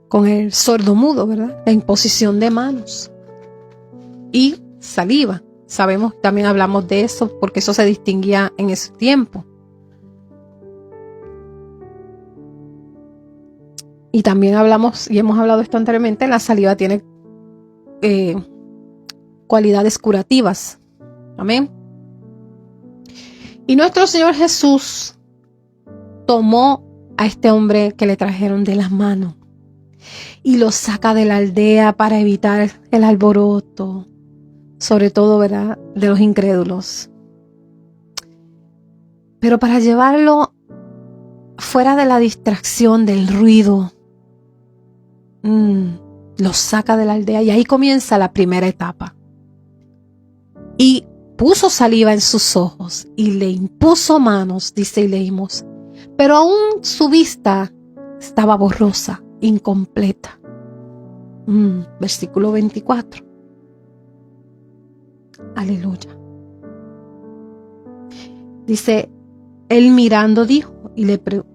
con el sordomudo, ¿verdad? La imposición de manos y saliva. Sabemos, también hablamos de eso, porque eso se distinguía en ese tiempo. Y también hablamos, y hemos hablado esto anteriormente, la saliva tiene cualidades curativas. Amén. Y nuestro Señor Jesús tomó a este hombre que le trajeron de las manos y lo saca de la aldea para evitar el alboroto, sobre todo, ¿verdad?, de los incrédulos. Pero para llevarlo fuera de la distracción, del ruido, lo saca de la aldea y ahí comienza la primera etapa. Y puso saliva en sus ojos y le impuso manos, dice y leímos, pero aún su vista estaba borrosa, incompleta. Versículo 24. Aleluya. Dice, él mirando dijo, él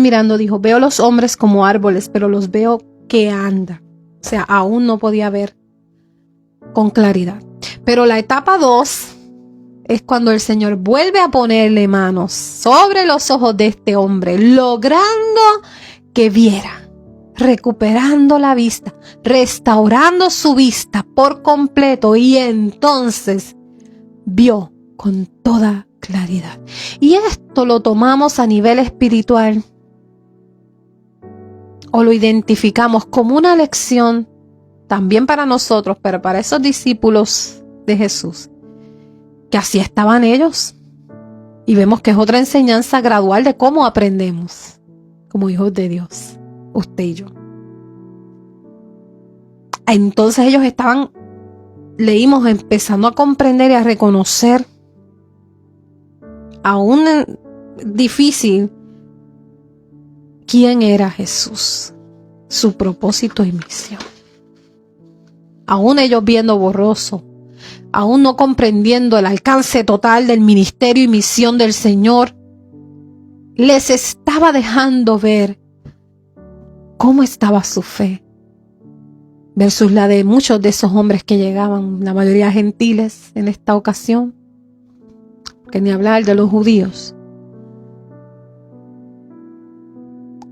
mirando dijo, veo los hombres como árboles, pero los veo que andan. O sea, aún no podía ver con claridad. Pero la etapa 2 es cuando el Señor vuelve a ponerle manos sobre los ojos de este hombre, logrando que viera, recuperando la vista, restaurando su vista por completo, y entonces vio con toda claridad. Y esto lo tomamos a nivel espiritual o lo identificamos como una lección también para nosotros, pero para esos discípulos de Jesús, que así estaban ellos. Y vemos que es otra enseñanza gradual de cómo aprendemos como hijos de Dios, usted y yo. Entonces ellos estaban, leímos, empezando a comprender y a reconocer, aún difícil, quién era Jesús, su propósito y misión. Aún ellos viendo borroso, aún no comprendiendo el alcance total del ministerio y misión del Señor, les estaba dejando ver cómo estaba su fe versus la de muchos de esos hombres que llegaban, la mayoría gentiles en esta ocasión, que ni hablar de los judíos.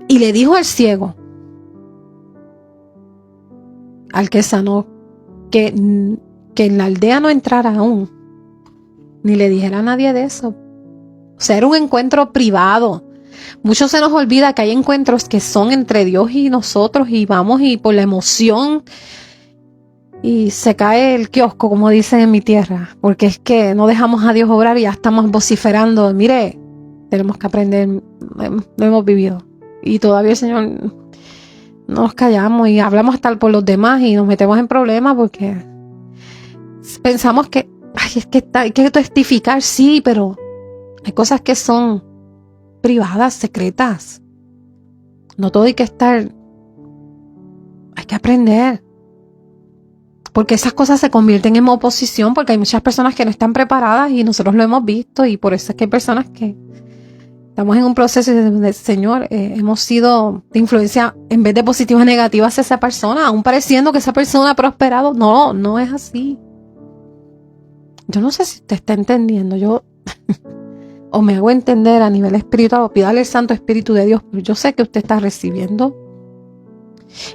Y le dijo al ciego, al que sanó, que en la aldea no entrara aún, ni le dijera a nadie de eso. O sea, era un encuentro privado. Mucho se nos olvida que hay encuentros que son entre Dios y nosotros, y vamos y por la emoción y se cae el kiosco, como dicen en mi tierra, porque es que no dejamos a Dios obrar y ya estamos vociferando. Mire, tenemos que aprender, lo hemos vivido y todavía el Señor, nos callamos y hablamos hasta por los demás y nos metemos en problemas porque pensamos que, ay, es que hay que testificar, sí, pero hay cosas que son privadas, secretas. No todo hay que estar, hay que aprender. Porque esas cosas se convierten en oposición, porque hay muchas personas que no están preparadas y nosotros lo hemos visto, y por eso es que hay personas que estamos en un proceso de Señor, hemos sido de influencia en vez de positiva negativa hacia esa persona, aún pareciendo que esa persona ha prosperado. No, no es así. Yo no sé si usted está entendiendo, yo o me hago entender a nivel espiritual, o pídale el Santo Espíritu de Dios, pero yo sé que usted está recibiendo.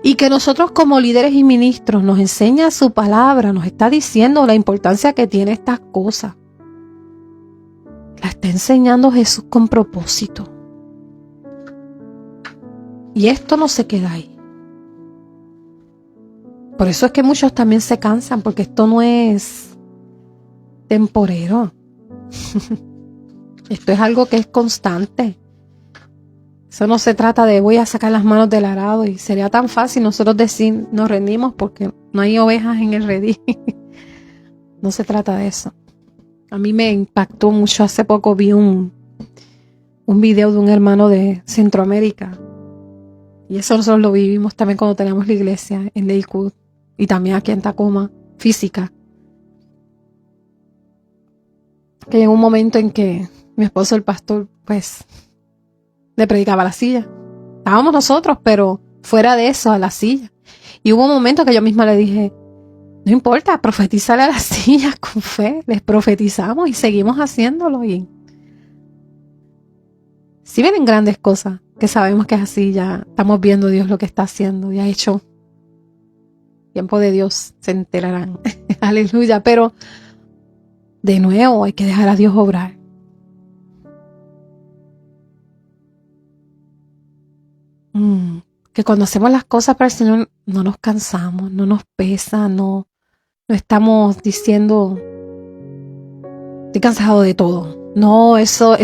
Y que nosotros como líderes y ministros nos enseña su palabra, nos está diciendo la importancia que tiene estas cosas. La está enseñando Jesús con propósito. Y esto no se queda ahí. Por eso es que muchos también se cansan, porque esto no es temporero. Esto es algo que es constante. Eso no se trata de voy a sacar las manos del arado y sería tan fácil nosotros decir nos rendimos porque no hay ovejas en el redil. No se trata de eso. A mí me impactó mucho. Hace poco vi un video de un hermano de Centroamérica. Y eso nosotros lo vivimos también cuando teníamos la iglesia en Lakewood y también aquí en Tacoma, física. Que llegó un momento en que mi esposo, el pastor, pues le predicaba a la silla. Estábamos nosotros, pero fuera de eso, a la silla. Y hubo un momento que yo misma le dije, no importa, profetízale a las sillas con fe. Les profetizamos y seguimos haciéndolo. Y si vienen grandes cosas, que sabemos que es así, ya estamos viendo Dios lo que está haciendo y ha hecho. Tiempo de Dios, se enterarán. Aleluya. Pero de nuevo hay que dejar a Dios obrar. Que cuando hacemos las cosas para el Señor no nos cansamos, no nos pesa, no estamos diciendo estoy cansado de todo. No, eso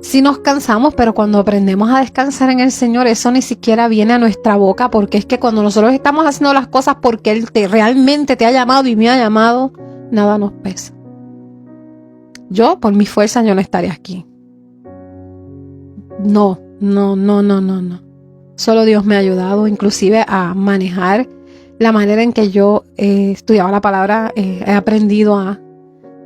sí nos cansamos, pero cuando aprendemos a descansar en el Señor, eso ni siquiera viene a nuestra boca, porque es que cuando nosotros estamos haciendo las cosas porque Él realmente te ha llamado y me ha llamado, nada nos pesa. Yo, por mi fuerza, yo no estaría aquí. No. Solo Dios me ha ayudado, inclusive a manejar la manera en que yo estudiaba la palabra. He aprendido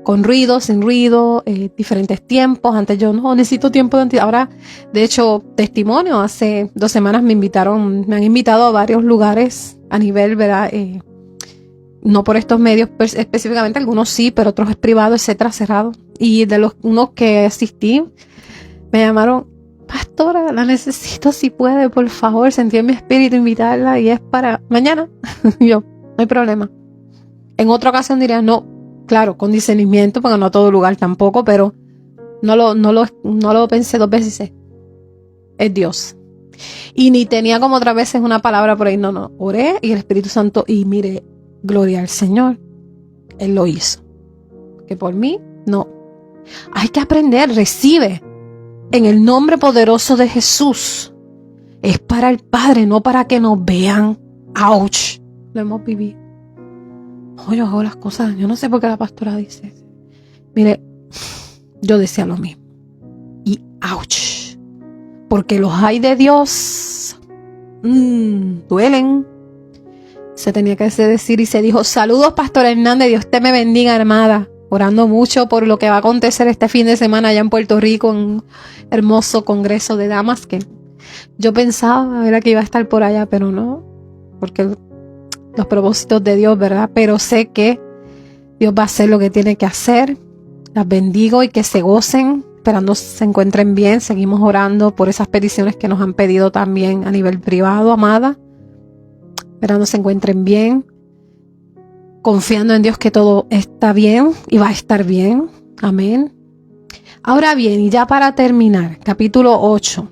con ruido, sin ruido, diferentes tiempos. Antes yo no necesito tiempo de ahora, de hecho, testimonio. Hace 2 semanas me han invitado a varios lugares a nivel, ¿verdad? No por estos medios específicamente, algunos sí, pero otros es privado, etcétera, cerrado. Y de los que asistí, me llamaron, pastora, la necesito si puede, por favor, sentí en mi espíritu invitarla y es para mañana. Yo, no hay problema. En otra ocasión diría, no, claro, con discernimiento, porque no a todo lugar tampoco, pero no lo pensé 2 veces. Es Dios. Y ni tenía como otras veces una palabra por ahí, no, oré y el Espíritu Santo, y mire, gloria al Señor, Él lo hizo. Que por mí, no. Hay que aprender, recibe. En el nombre poderoso de Jesús. Es para el Padre, no para que nos vean. ¡Auch! Lo hemos vivido. Yo hago las cosas. Yo no sé por qué la pastora dice. Mire, yo decía lo mismo. Y ¡auch! Porque los hay de Dios duelen. Se tenía que decir y se dijo, saludos, Pastor Hernández, Dios te me bendiga, hermana. Orando mucho por lo que va a acontecer este fin de semana allá en Puerto Rico, en un hermoso congreso de damas que yo pensaba era que iba a estar por allá, pero no, porque los propósitos de Dios, ¿verdad? Pero sé que Dios va a hacer lo que tiene que hacer. Las bendigo y que se gocen, esperando se encuentren bien. Seguimos orando por esas peticiones que nos han pedido también a nivel privado, amada. Esperando se encuentren bien. Confiando en Dios que todo está bien y va a estar bien. Amén. Ahora bien, y ya para terminar, capítulo 8.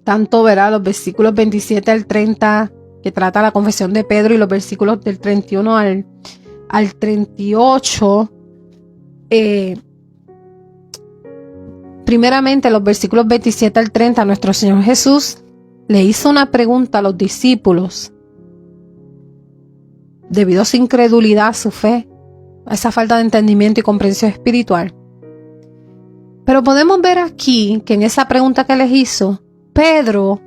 Tanto verá los versículos 27 al 30, que trata la confesión de Pedro, y los versículos del 31 al 38. Primeramente, los versículos 27 al 30, nuestro Señor Jesús le hizo una pregunta a los discípulos. debido a su incredulidad, su fe, a esa falta de entendimiento y comprensión espiritual. Pero podemos ver aquí que en esa pregunta que les hizo, Pedro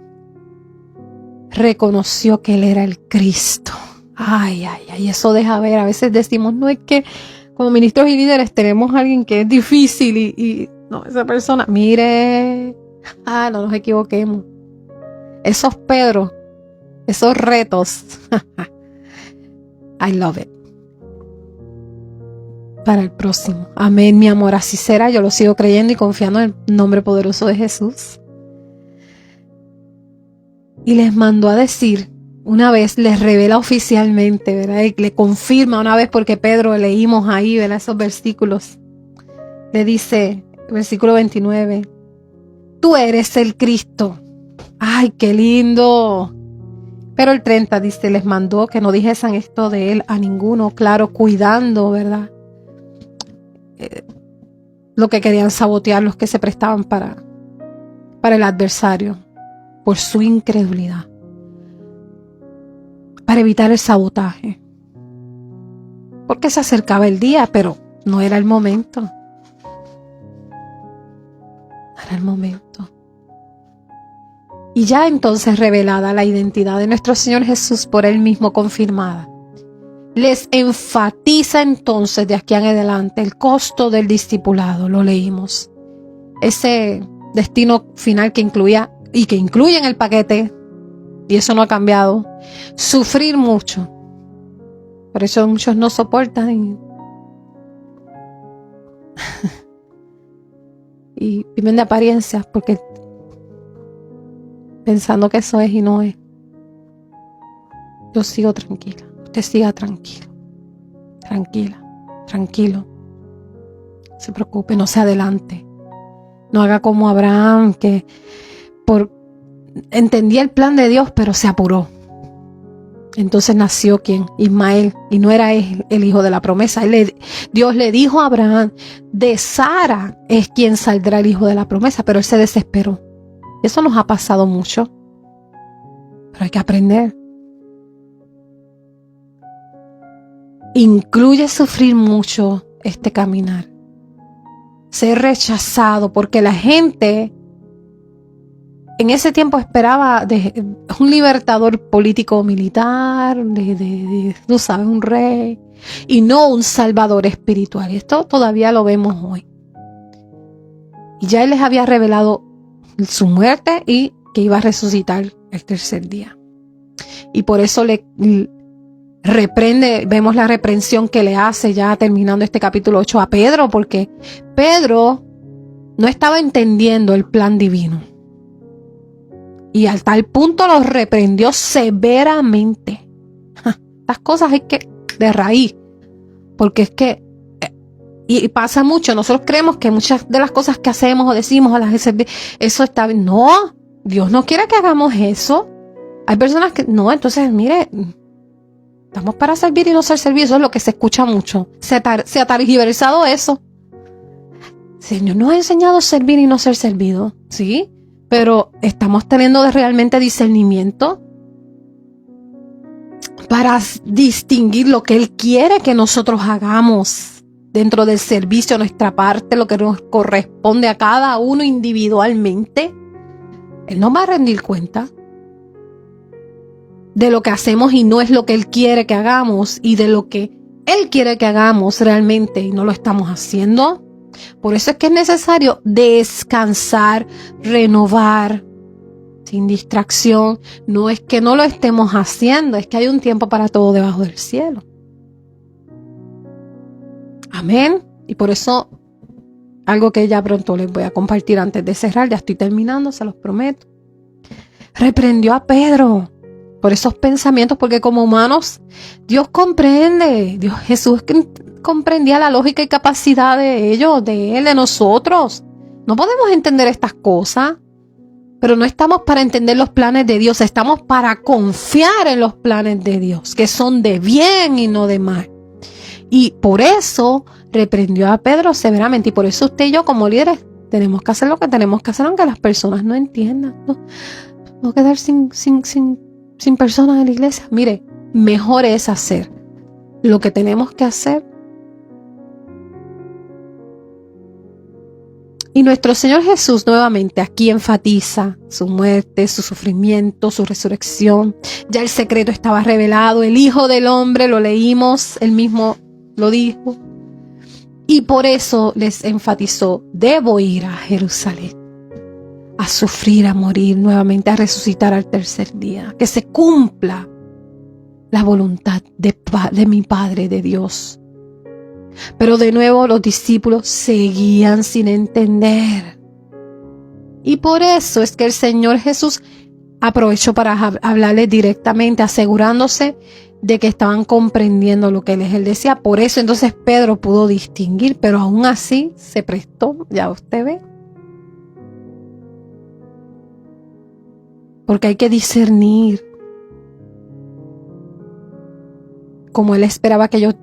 reconoció que él era el Cristo. Ay, eso deja ver. A veces decimos, no, es que como ministros y líderes tenemos a alguien que es difícil y no, esa persona, mire, no nos equivoquemos. Esos Pedro, esos retos, I love it. Para el próximo. Amén, mi amor, así será. Yo lo sigo creyendo y confiando en el nombre poderoso de Jesús. Y les mandó a decir, una vez les revela oficialmente, ¿verdad? Y le confirma una vez, porque Pedro leímos ahí, ¿verdad? Esos versículos. Le dice, versículo 29, tú eres el Cristo. ¡Ay, qué lindo! Pero el 30 dice, les mandó que no dijesen esto de él a ninguno, claro, cuidando, ¿verdad? Lo que querían sabotear, los que se prestaban para el adversario, por su incredulidad, para evitar el sabotaje, porque se acercaba el día, pero no era el momento. No era el momento. Y ya entonces revelada la identidad de nuestro Señor Jesús por Él mismo confirmada, les enfatiza entonces de aquí en adelante el costo del discipulado. Lo leímos. Ese destino final que incluía y que incluye en el paquete, y eso no ha cambiado, sufrir mucho. Por eso muchos no soportan y viven de apariencias, porque pensando que eso es y no es. Yo sigo tranquila. Usted siga tranquilo. Tranquila. Tranquilo. No se preocupe, no se adelante. No haga como Abraham, que entendía el plan de Dios, pero se apuró. Entonces nació ¿quién? Ismael, y no era él el hijo de la promesa. Dios le dijo a Abraham, de Sara es quien saldrá el hijo de la promesa, pero él se desesperó. Eso nos ha pasado mucho, pero hay que aprender. Incluye sufrir mucho este caminar, ser rechazado, porque la gente en ese tiempo esperaba de un libertador político militar, tú sabes, un rey, y no un salvador espiritual. Y esto todavía lo vemos hoy. Y ya Él les había revelado su muerte y que iba a resucitar el tercer día. Y por eso le reprende, vemos la reprensión que le hace ya terminando este capítulo 8 a Pedro, porque Pedro no estaba entendiendo el plan divino. Y al tal punto los reprendió severamente. Estas cosas hay que de raíz, porque es que y pasa mucho. Nosotros creemos que muchas de las cosas que hacemos o decimos a las veces, eso está bien. No, Dios no quiere que hagamos eso. Hay personas que no, entonces mire, estamos para servir y no ser servidos. Eso es lo que se escucha mucho. Se ha tergiversado eso. Señor nos ha enseñado a servir y no ser servido, ¿sí? Pero estamos teniendo realmente discernimiento para distinguir lo que Él quiere que nosotros hagamos dentro del servicio, nuestra parte, lo que nos corresponde a cada uno individualmente. Él nos va a rendir cuenta de lo que hacemos y no es lo que Él quiere que hagamos, y de lo que Él quiere que hagamos realmente y no lo estamos haciendo. Por eso es que es necesario descansar, renovar, sin distracción. No es que no lo estemos haciendo, es que hay un tiempo para todo debajo del cielo. Amén. Y por eso, algo que ya pronto les voy a compartir antes de cerrar, ya estoy terminando, se los prometo. Reprendió a Pedro por esos pensamientos, porque como humanos, Dios comprende. Jesús comprendía la lógica y capacidad de ellos, de Él, de nosotros. No podemos entender estas cosas, pero no estamos para entender los planes de Dios, estamos para confiar en los planes de Dios, que son de bien y no de mal. Y por eso reprendió a Pedro severamente, y por eso usted y yo como líderes tenemos que hacer lo que tenemos que hacer, aunque las personas no entiendan. No quedar sin personas en la iglesia. Mire, mejor es hacer lo que tenemos que hacer. Y nuestro Señor Jesús nuevamente aquí enfatiza su muerte, su sufrimiento, su resurrección. Ya el secreto estaba revelado, el Hijo del Hombre, lo leímos, él mismo lo dijo. Y por eso les enfatizó, debo ir a Jerusalén, a sufrir, a morir, nuevamente a resucitar al tercer día. Que se cumpla la voluntad de mi Padre, de Dios. Pero de nuevo los discípulos seguían sin entender. Y por eso es que el Señor Jesús aprovechó para hablarles directamente, asegurándose de que estaban comprendiendo lo que él decía. Por eso entonces Pedro pudo distinguir, pero aún así se prestó, ya usted ve. Porque hay que discernir. Como él esperaba que ellos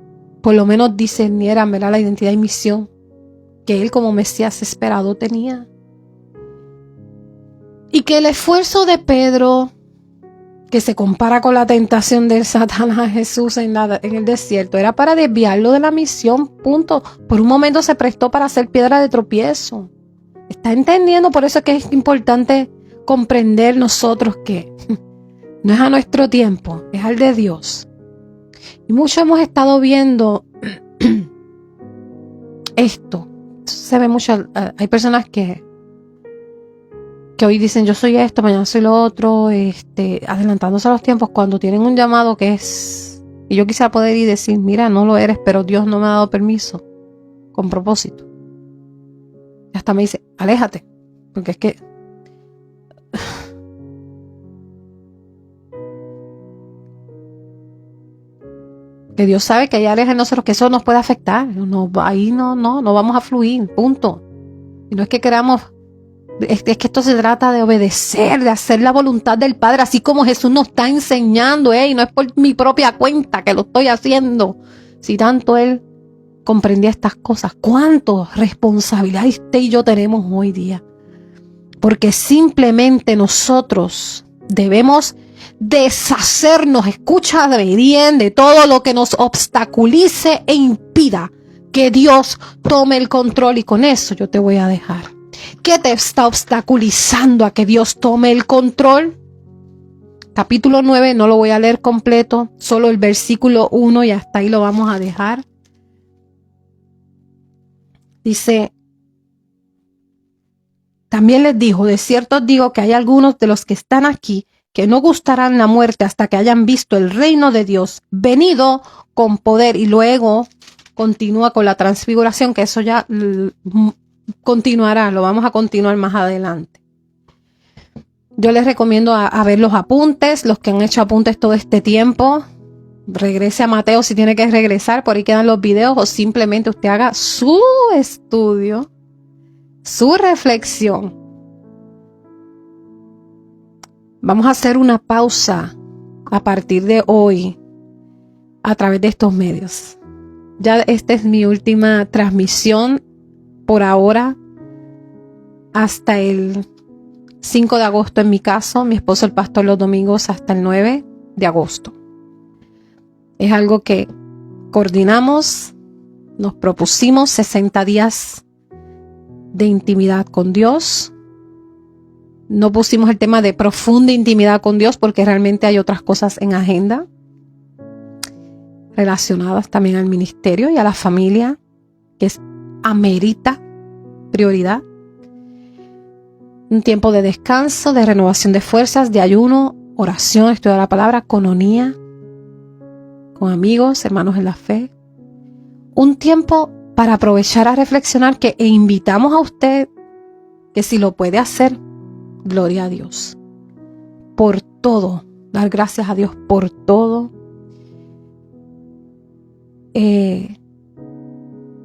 por lo menos discernieran, ¿verdad?, la identidad y misión que él como Mesías esperado tenía. Y que el esfuerzo de Pedro, que se compara con la tentación del Satanás a Jesús en el desierto, era para desviarlo de la misión, punto. Por un momento se prestó para hacer piedra de tropiezo. ¿Está entendiendo? Por eso es que es importante comprender nosotros que no es a nuestro tiempo, es al de Dios. Y mucho hemos estado viendo esto. Se ve mucho. Hay personas que hoy dicen yo soy esto, mañana soy lo otro, adelantándose a los tiempos cuando tienen un llamado que es. Y yo quisiera poder ir y decir, mira, no lo eres, pero Dios no me ha dado permiso con propósito. Y hasta me dice, aléjate, porque es que Dios sabe que hay áreas en nosotros que eso nos puede afectar. Ahí no vamos a fluir, punto. Y no es que queramos, es que esto se trata de obedecer, de hacer la voluntad del Padre, así como Jesús nos está enseñando, y no es por mi propia cuenta que lo estoy haciendo. Si tanto Él comprendía estas cosas, ¿cuánto responsabilidad usted y yo tenemos hoy día? Porque simplemente nosotros debemos deshacernos, escúchame bien, de todo lo que nos obstaculice e impida que Dios tome el control. Y con eso yo te voy a dejar. ¿Qué te está obstaculizando a que Dios tome el control? Capítulo 9, no lo voy a leer completo, solo el versículo 1 y hasta ahí lo vamos a dejar. Dice, también les dijo, de cierto os digo que hay algunos de los que están aquí que no gustarán la muerte hasta que hayan visto el reino de Dios venido con poder. Y luego continúa con la transfiguración, que eso ya continuará, lo vamos a continuar más adelante. Yo les recomiendo a ver los apuntes, los que han hecho apuntes todo este tiempo. Regrese a Mateo si tiene que regresar, por ahí quedan los videos, o simplemente usted haga su estudio, su reflexión. Vamos a hacer una pausa a partir de hoy a través de estos medios. Ya esta es mi última transmisión por ahora hasta el 5 de agosto en mi caso. Mi esposo el pastor los domingos hasta el 9 de agosto. Es algo que coordinamos, nos propusimos 60 días de intimidad con Dios. No pusimos el tema de profunda intimidad con Dios porque realmente hay otras cosas en agenda relacionadas también al ministerio y a la familia, que amerita prioridad. Un tiempo de descanso, de renovación de fuerzas, de ayuno, oración, estudio de la palabra, coinonía, con amigos, hermanos en la fe. Un tiempo para aprovechar a reflexionar e invitamos a usted que si lo puede hacer, gloria a Dios. Por todo, dar gracias a Dios por todo.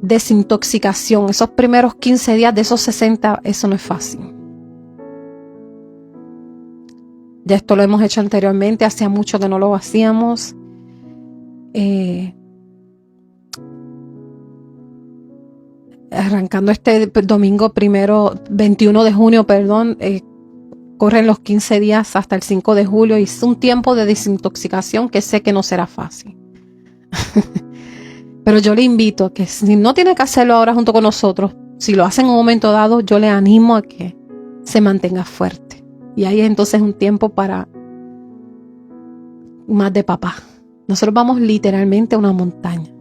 Desintoxicación, esos primeros 15 días de esos 60, eso no es fácil. Ya esto lo hemos hecho anteriormente, hacía mucho que no lo hacíamos. Arrancando este domingo 21 de junio, corren los 15 días hasta el 5 de julio y es un tiempo de desintoxicación que sé que no será fácil. Pero yo le invito a que si no tiene que hacerlo ahora junto con nosotros, si lo hace en un momento dado, yo le animo a que se mantenga fuerte. Y ahí entonces un tiempo para más de papá. Nosotros vamos literalmente a una montaña.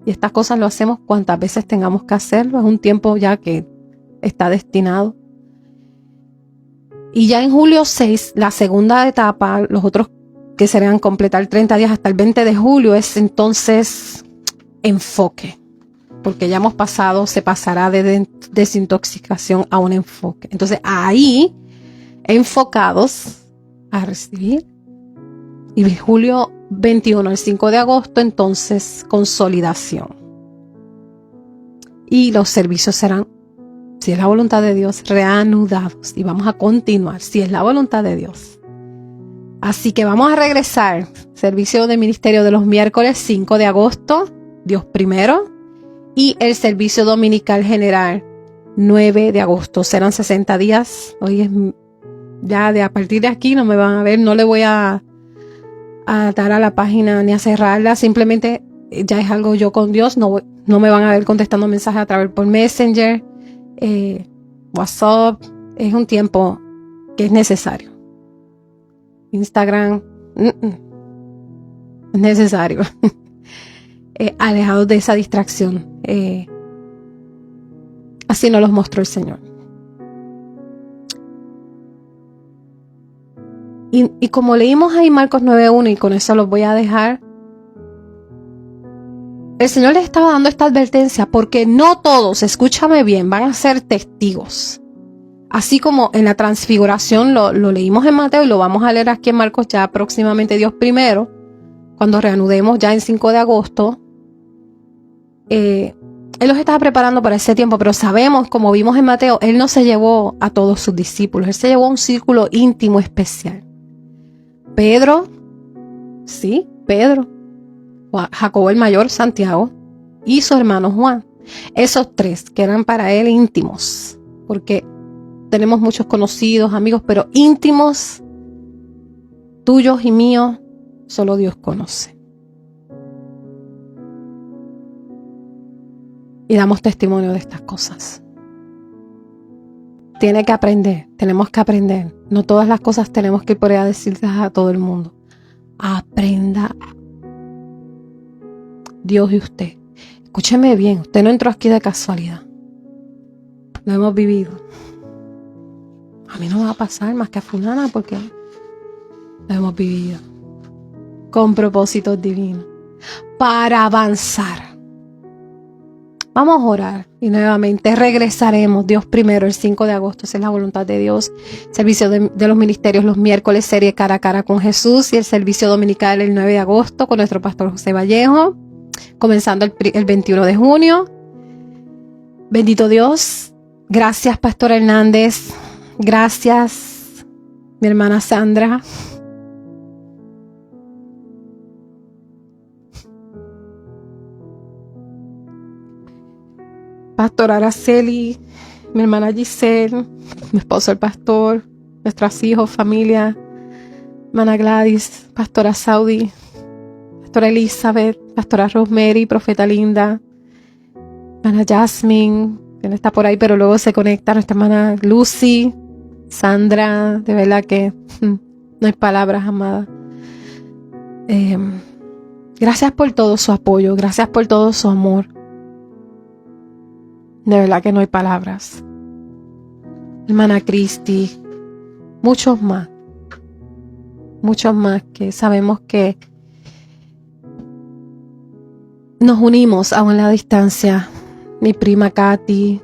Y estas cosas lo hacemos cuantas veces tengamos que hacerlo. Es un tiempo ya que está destinado. Y ya en julio 6, la segunda etapa, los otros que serían completar 30 días hasta el 20 de julio, es entonces enfoque. Porque ya hemos pasado, se pasará de desintoxicación a un enfoque. Entonces ahí, enfocados a recibir. Y julio 21 al 5 de agosto, entonces consolidación. Y los servicios serán, si es la voluntad de Dios, reanudados. Y vamos a continuar, si es la voluntad de Dios. Así que vamos a regresar. Servicio de ministerio de los miércoles 5 de agosto, Dios primero. Y el servicio dominical general 9 de agosto. Serán 60 días. Hoy es ya a partir de aquí no me van a ver, no le voy a dar a la página ni a cerrarla. Simplemente ya es algo yo con Dios. No me van a ver contestando mensajes a través por Messenger, WhatsApp. Es un tiempo que es necesario. Instagram, es necesario. Alejados de esa distracción. Así nos los mostró el Señor. Y como leímos ahí Marcos 9:1, y con eso los voy a dejar, el Señor les estaba dando esta advertencia porque no todos, escúchame bien, van a ser testigos. Así como en la transfiguración lo leímos en Mateo y lo vamos a leer aquí en Marcos ya próximamente, Dios primero, cuando reanudemos ya en 5 de agosto. Él los estaba preparando para ese tiempo, pero sabemos, como vimos en Mateo, Él no se llevó a todos sus discípulos, Él se llevó a un círculo íntimo especial. Pedro, Jacobo el mayor, Santiago y su hermano Juan. Esos tres que eran para Él íntimos, porque tenemos muchos conocidos, amigos, pero íntimos, tuyos y míos, solo Dios conoce. Y damos testimonio de estas cosas. Tiene que aprender, tenemos que aprender. No todas las cosas tenemos que ir por ahí a decirles a todo el mundo. Aprenda. Dios y usted. Escúcheme bien, usted no entró aquí de casualidad. Lo hemos vivido. A mí no me va a pasar más que a fulana porque lo hemos vivido. Con propósitos divinos. Para avanzar. Vamos a orar y nuevamente regresaremos. Dios primero, el 5 de agosto, esa es la voluntad de Dios. Servicio de los ministerios los miércoles, serie Cara a Cara con Jesús, y el servicio dominical el 9 de agosto con nuestro pastor José Vallejo, comenzando el 21 de junio. Bendito Dios. Gracias, Pastor Hernández. Gracias, mi hermana Sandra. Pastor Araceli, mi hermana Giselle, mi esposo el pastor, nuestros hijos, familia, hermana Gladys, pastora Saudi, pastora Elizabeth, pastora Rosemary, profeta Linda, hermana Jasmine, que no está por ahí, pero luego se conecta nuestra hermana Lucy, Sandra, de verdad que no hay palabras, amada. Gracias por todo su apoyo, gracias por todo su amor. De verdad que no hay palabras. Hermana Cristi, muchos más que sabemos que nos unimos aún en la distancia. Mi prima Katy,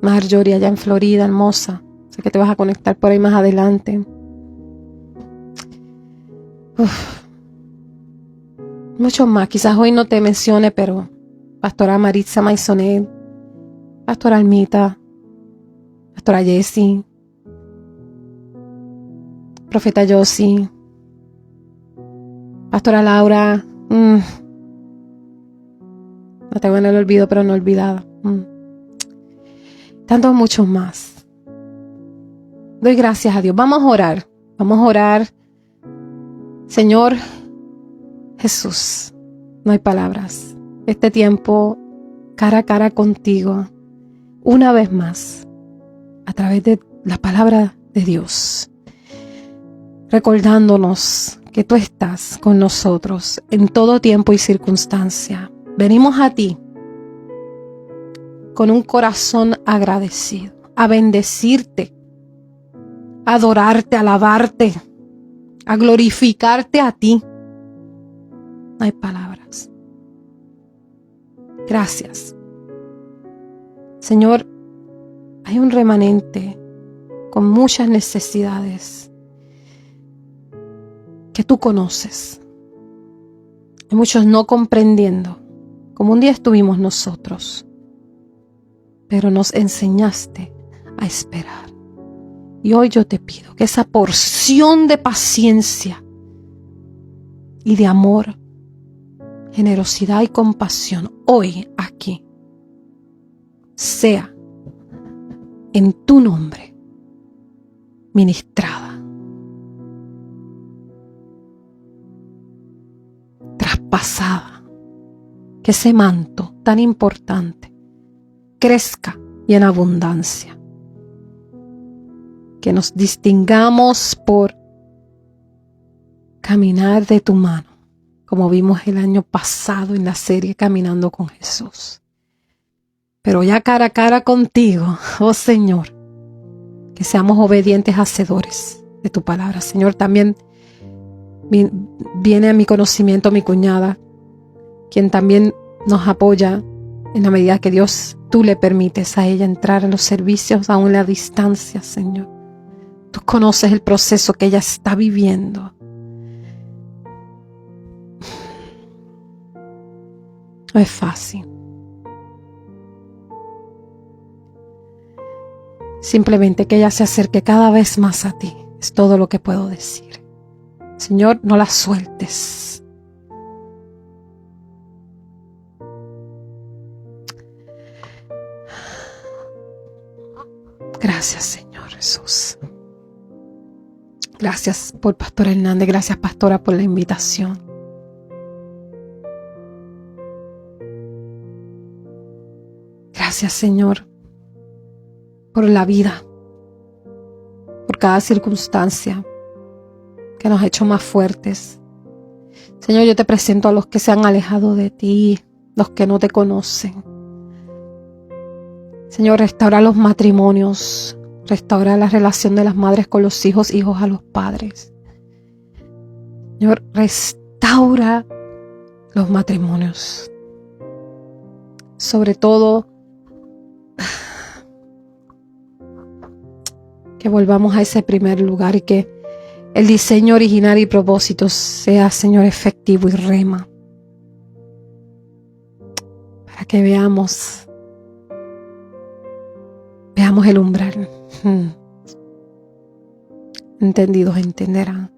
Marjorie allá en Florida, hermosa. Sé que te vas a conectar por ahí más adelante. Muchos más, quizás hoy no te mencione, pero pastora Maritza Maisonet, pastora Almita, pastora Jessie, profeta Yossi, pastora Laura, no tengo en el olvido, pero no olvidada. Tantos muchos más. Doy gracias a Dios. Vamos a orar. Señor Jesús, no hay palabras. Este tiempo cara a cara contigo, una vez más, a través de la palabra de Dios, recordándonos que tú estás con nosotros en todo tiempo y circunstancia. Venimos a ti con un corazón agradecido, a bendecirte, a adorarte, a alabarte, a glorificarte a ti. No hay palabras. Gracias. Señor, hay un remanente con muchas necesidades que tú conoces. Hay muchos no comprendiendo, como un día estuvimos nosotros, pero nos enseñaste a esperar. Y hoy yo te pido que esa porción de paciencia y de amor, generosidad y compasión hoy aquí sea en tu nombre ministrada, traspasada, que ese manto tan importante crezca y en abundancia, que nos distingamos por caminar de tu mano, como vimos el año pasado en la serie Caminando con Jesús. Pero ya cara a cara contigo, oh Señor, que seamos obedientes hacedores de tu palabra. Señor, también viene a mi conocimiento mi cuñada, quien también nos apoya en la medida que Dios, tú le permites a ella entrar en los servicios aún a la distancia, Señor. Tú conoces el proceso que ella está viviendo. No es fácil. Simplemente que ella se acerque cada vez más a ti. Es todo lo que puedo decir. Señor, no la sueltes. Gracias, Señor Jesús. Gracias por Pastor Hernández. Gracias, Pastora, por la invitación. Gracias, Señor, por la vida, por cada circunstancia que nos ha hecho más fuertes. Señor, yo te presento a los que se han alejado de ti, los que no te conocen. Señor, restaura los matrimonios, restaura la relación de las madres con los hijos, hijos a los padres. Señor, restaura los matrimonios. Sobre todo, que volvamos a ese primer lugar y que el diseño original y propósito sea, Señor, efectivo y rema. Para que veamos el umbral. Entendidos entenderán.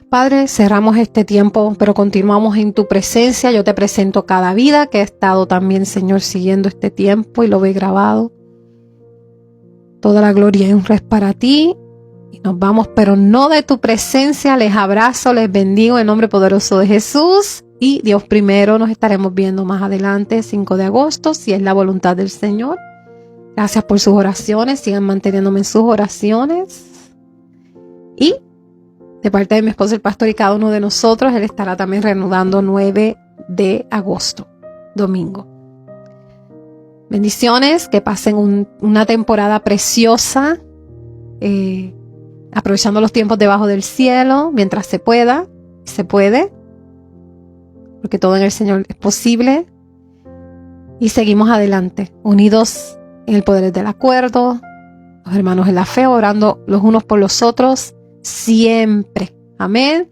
Padre, cerramos este tiempo, pero continuamos en tu presencia. Yo te presento cada vida que ha estado también, Señor, siguiendo este tiempo y lo ve grabado. Toda la gloria y honra es para ti. Y nos vamos, pero no de tu presencia. Les abrazo, les bendigo en el nombre poderoso de Jesús. Y Dios primero, nos estaremos viendo más adelante, 5 de agosto, si es la voluntad del Señor. Gracias por sus oraciones. Sigan manteniéndome en sus oraciones. Y de parte de mi esposo, el pastor, y cada uno de nosotros, él estará también reanudando 9 de agosto, domingo. Bendiciones, que pasen una temporada preciosa, aprovechando los tiempos debajo del cielo, mientras se pueda, se puede, porque todo en el Señor es posible. Y seguimos adelante, unidos en el poder del acuerdo, los hermanos en la fe, orando los unos por los otros, siempre. Amén.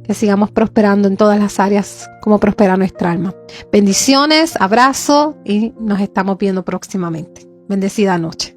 Que sigamos prosperando en todas las áreas como prospera nuestra alma. Bendiciones, abrazo y nos estamos viendo próximamente. Bendecida noche.